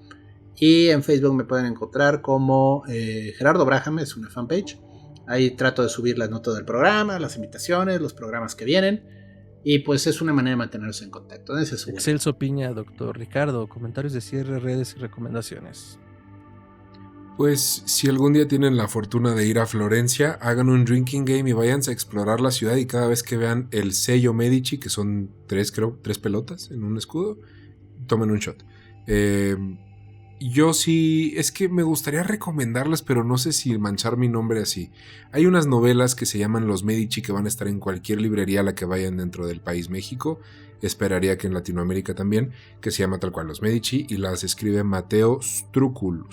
Y en Facebook me pueden encontrar como Gerardo Braham, es una fanpage. Ahí trato de subir las notas del programa, las invitaciones, los programas que vienen. Y pues es una manera de mantenerse en contacto. Excelso Piña, doctor Ricardo. Comentarios de cierre, redes y recomendaciones. Pues si algún día tienen la fortuna de ir a Florencia, hagan un drinking game y váyanse a explorar la ciudad. Y cada vez que vean el sello Medici, que son 3 pelotas en un escudo, tomen un shot. Yo sí, es que me gustaría recomendarlas, pero no sé si manchar mi nombre así. Hay unas novelas que se llaman Los Medici que van a estar en cualquier librería a la que vayan dentro del país México. Esperaría que en Latinoamérica también, que se llama tal cual Los Medici y las escribe Mateo Strúcul.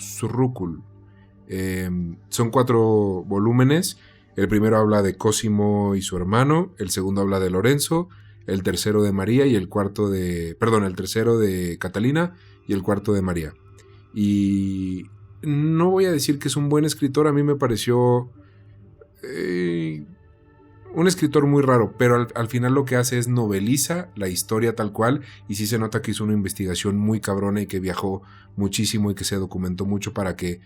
Son 4 volúmenes. El primero habla de Cosimo y su hermano, el segundo habla de Lorenzo, el tercero de María y el tercero de Catalina y el cuarto de María. Y no voy a decir que es un buen escritor, a mí me pareció un escritor muy raro, pero al final lo que hace es noveliza la historia tal cual, y sí se nota que hizo una investigación muy cabrona y que viajó muchísimo y que se documentó mucho para que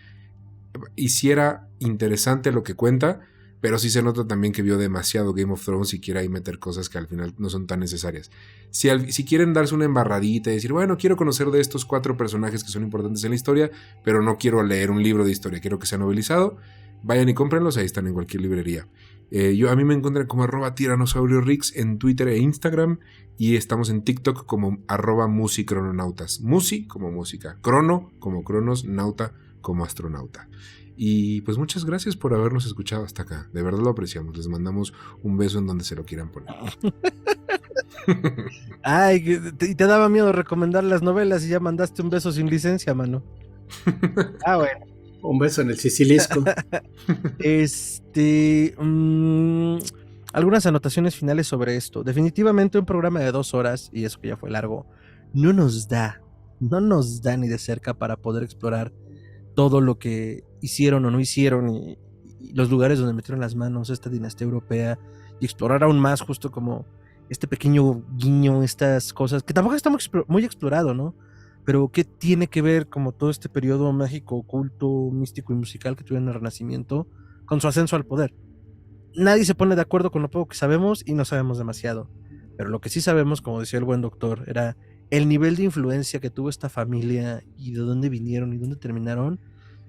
hiciera interesante lo que cuenta, pero sí se nota también que vio demasiado Game of Thrones y quiere ahí meter cosas que al final no son tan necesarias. Si quieren darse una embarradita y decir, bueno, quiero conocer de estos 4 personajes que son importantes en la historia, pero no quiero leer un libro de historia, quiero que sea novelizado, vayan y cómprenlos, ahí están en cualquier librería. A mí me encuentran como @tiranosauriorix en Twitter e Instagram, y estamos en TikTok como @musicrononautas. Musi como música, crono como cronos, nauta como astronauta. Y pues muchas gracias por habernos escuchado hasta acá. De verdad lo apreciamos. Les mandamos un beso en donde se lo quieran poner. Ay, y te daba miedo recomendar las novelas y ya mandaste un beso sin licencia, mano. Bueno. Un beso en el sicilisco. Algunas anotaciones finales sobre esto. Definitivamente un programa de 2 horas, y eso que ya fue largo, no nos da no nos da ni de cerca para poder explorar todo lo que hicieron o no hicieron y los lugares donde metieron las manos esta dinastía europea y explorar aún más justo como este pequeño guiño, estas cosas que tampoco está muy explorado, ¿no? Pero ¿qué tiene que ver como todo este periodo mágico, oculto, místico y musical que tuvieron en el Renacimiento con su ascenso al poder? Nadie se pone de acuerdo con lo poco que sabemos y no sabemos demasiado. Pero lo que sí sabemos, como decía el buen doctor, era el nivel de influencia que tuvo esta familia y de dónde vinieron y dónde terminaron,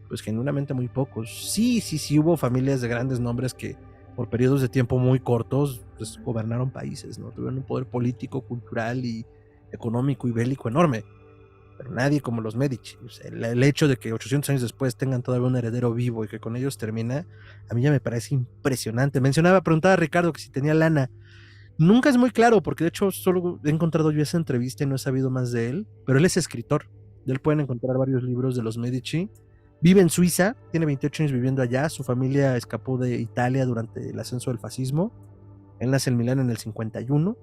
pues genuinamente muy pocos. Sí hubo familias de grandes nombres que por periodos de tiempo muy cortos pues gobernaron países, ¿no? Tuvieron un poder político, cultural y económico y bélico enorme. Pero nadie como los Medici. O sea, el hecho de que 800 años después tengan todavía un heredero vivo y que con ellos termina, a mí ya me parece impresionante. Preguntaba a Ricardo que si tenía lana. Nunca es muy claro, porque de hecho solo he encontrado yo esa entrevista y no he sabido más de él, pero él es escritor. De él pueden encontrar varios libros de los Medici. Vive en Suiza, tiene 28 años viviendo allá, su familia escapó de Italia durante el ascenso del fascismo. Él nace en Milán en el 51,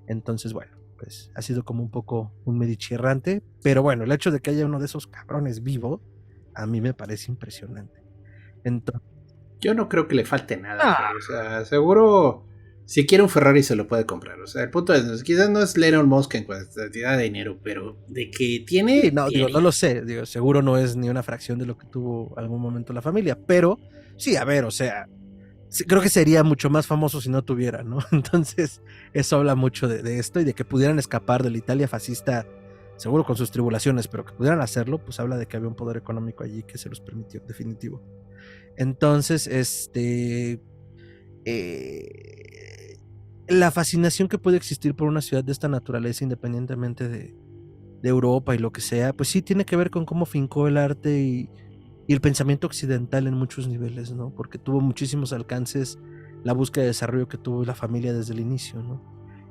entonces bueno, pues ha sido como un poco un Medici errante, pero bueno, el hecho de que haya uno de esos cabrones vivo, a mí me parece impresionante. Entonces, yo no creo que le falte nada, pero, o sea, seguro si quiere un Ferrari se lo puede comprar. O sea, el punto es, quizás no es Elon Musk en cantidad de dinero, pero de que tiene... sí, no, tiene. Digo, no lo sé, digo, seguro no es ni una fracción de lo que tuvo algún momento la familia, pero sí, a ver, o sea, sí, creo que sería mucho más famoso si no tuviera, ¿no? Entonces, eso habla mucho de esto y de que pudieran escapar de la Italia fascista, seguro con sus tribulaciones, pero que pudieran hacerlo, pues habla de que había un poder económico allí que se los permitió, definitivo. Entonces, la fascinación que puede existir por una ciudad de esta naturaleza, independientemente de Europa y lo que sea, pues sí tiene que ver con cómo fincó el arte y el pensamiento occidental en muchos niveles, ¿no? Porque tuvo muchísimos alcances la búsqueda de desarrollo que tuvo la familia desde el inicio, ¿no?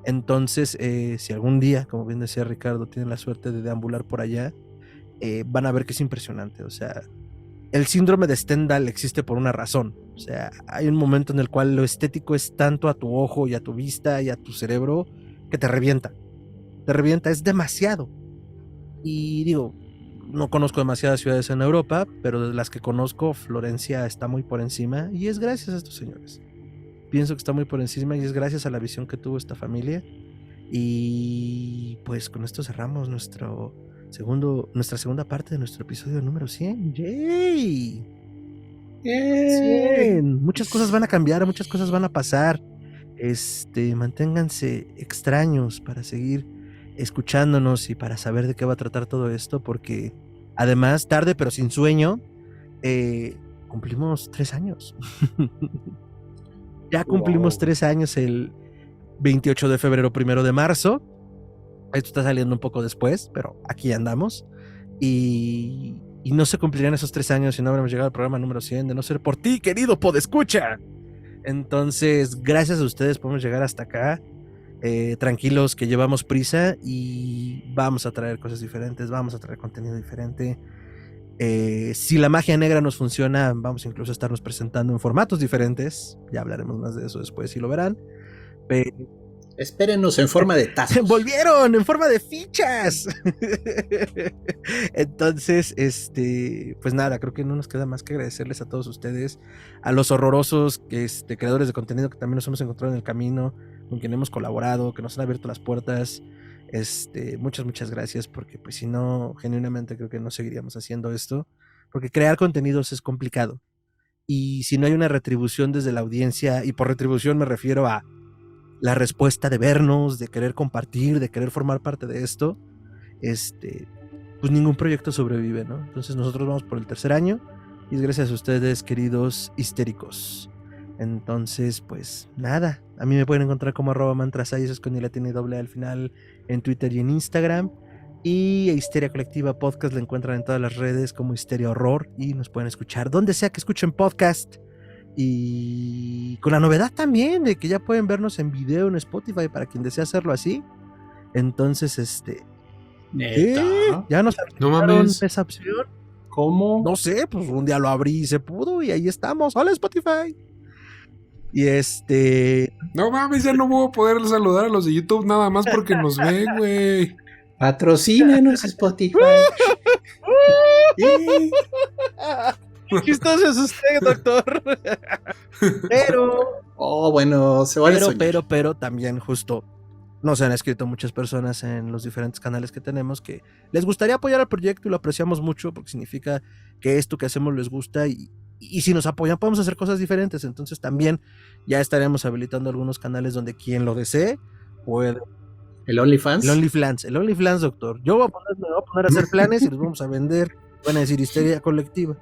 Entonces, si algún día, como bien decía Ricardo, tienen la suerte de deambular por allá, van a ver que es impresionante. O sea, el síndrome de Stendhal existe por una razón. O sea, hay un momento en el cual lo estético es tanto a tu ojo y a tu vista y a tu cerebro que te revienta. Te revienta, es demasiado. Y digo, no conozco demasiadas ciudades en Europa, pero de las que conozco, Florencia está muy por encima y es gracias a estos señores. Pienso que está muy por encima y es gracias a la visión que tuvo esta familia. Y pues con esto cerramos nuestra segunda parte de nuestro episodio número 100. ¡Yay! 100. Muchas cosas van a cambiar, muchas cosas van a pasar. Manténganse extraños para seguir escuchándonos y para saber de qué va a tratar todo esto, porque además, tarde pero sin sueño, cumplimos 3 años. Ya cumplimos 3 años el 28 de febrero, 1 de marzo. Esto está saliendo un poco después, pero aquí andamos. Y no se cumplirían esos 3 años si no habríamos llegado al programa número 100, de no ser por ti, querido podescucha. Entonces, gracias a ustedes podemos llegar hasta acá. Tranquilos que llevamos prisa y vamos a traer cosas diferentes, vamos a traer contenido diferente. Si la magia negra nos funciona, vamos incluso a estarnos presentando en formatos diferentes. Ya hablaremos más de eso después, si lo verán. Espérenos en forma de tazos. ¡Volvieron! ¡En forma de fichas! Entonces, pues nada, creo que no nos queda más que agradecerles a todos ustedes, a los horrorosos creadores de contenido que también nos hemos encontrado en el camino, con quien hemos colaborado, que nos han abierto las puertas. Muchas gracias, porque pues si no, genuinamente creo que no seguiríamos haciendo esto, porque crear contenidos es complicado. Y si no hay una retribución desde la audiencia, y por retribución me refiero a la respuesta de vernos, de querer compartir, de querer formar parte de esto, pues ningún proyecto sobrevive, ¿no? Entonces nosotros vamos por el 3er año y es gracias a ustedes, queridos histéricos. Entonces, pues nada, a mí me pueden encontrar como @mantrasayas con latina y doble al final en Twitter y en Instagram. Y Histeria Colectiva Podcast la encuentran en todas las redes como Histeria Horror y nos pueden escuchar donde sea que escuchen podcast. Y con la novedad también de que ya pueden vernos en video en Spotify para quien desea hacerlo así. Entonces, ya nos avisaron esa opción. ¿Cómo? No sé, pues un día lo abrí y se pudo y ahí estamos. ¡Hola, Spotify! Y No mames, ya no voy a poder saludar a los de YouTube nada más porque nos ven, güey. Patrocínanos Spotify. Qué chistoso es usted, doctor. Bueno, se vale soñar. Pero también justo nos han escrito muchas personas en los diferentes canales que tenemos que les gustaría apoyar al proyecto y lo apreciamos mucho porque significa que esto que hacemos les gusta y si nos apoyan podemos hacer cosas diferentes. Entonces también ya estaremos habilitando algunos canales donde quien lo desee puede. ¿El OnlyFans? El OnlyFans, doctor. Me voy a poner a hacer planes y los vamos a vender. Van a decir histeria colectiva.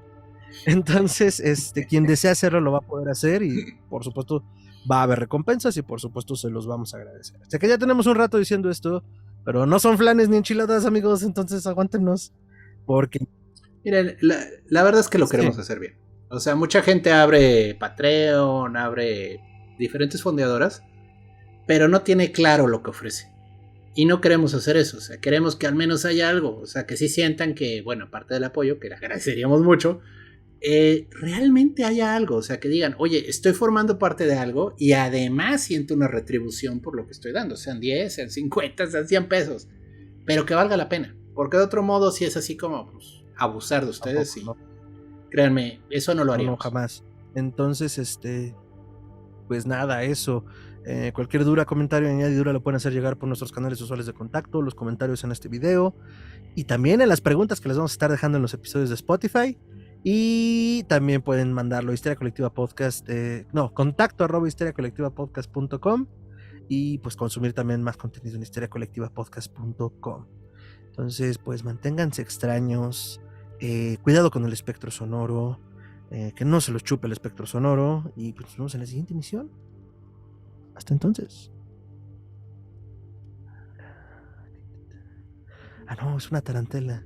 Entonces, quien desea hacerlo lo va a poder hacer y por supuesto va a haber recompensas y por supuesto se los vamos a agradecer. Sé que ya tenemos un rato diciendo esto, pero no son flanes ni enchiladas, amigos, entonces aguántenos porque... Miren, la verdad es que lo queremos hacer bien. O sea, mucha gente abre Patreon, abre diferentes fondeadoras, pero no tiene claro lo que ofrece. Y no queremos hacer eso, o sea, queremos que al menos haya algo, o sea, que sí sientan que, bueno, aparte del apoyo, que le agradeceríamos mucho, realmente haya algo, o sea, que digan, oye, estoy formando parte de algo y además siento una retribución por lo que estoy dando, sean 10, sean 50, sean 100 pesos, pero que valga la pena, porque de otro modo si es así como pues, abusar de ustedes y créanme, eso no lo haríamos. No, jamás. Entonces, pues nada, eso. Cualquier duda, comentario, añadidura lo pueden hacer llegar por nuestros canales usuales de contacto, los comentarios en este video y también en las preguntas que les vamos a estar dejando en los episodios de Spotify. Y también pueden mandarlo a Histeria Colectiva Podcast, contacto@histeriacolectivapodcast.com y pues consumir también más contenido en histeriacolectivapodcast.com. Entonces, pues manténganse extraños, cuidado con el espectro sonoro, que no se los chupe el espectro sonoro y pues nos vemos en la siguiente emisión. Hasta entonces. Ah, no, es una tarantela.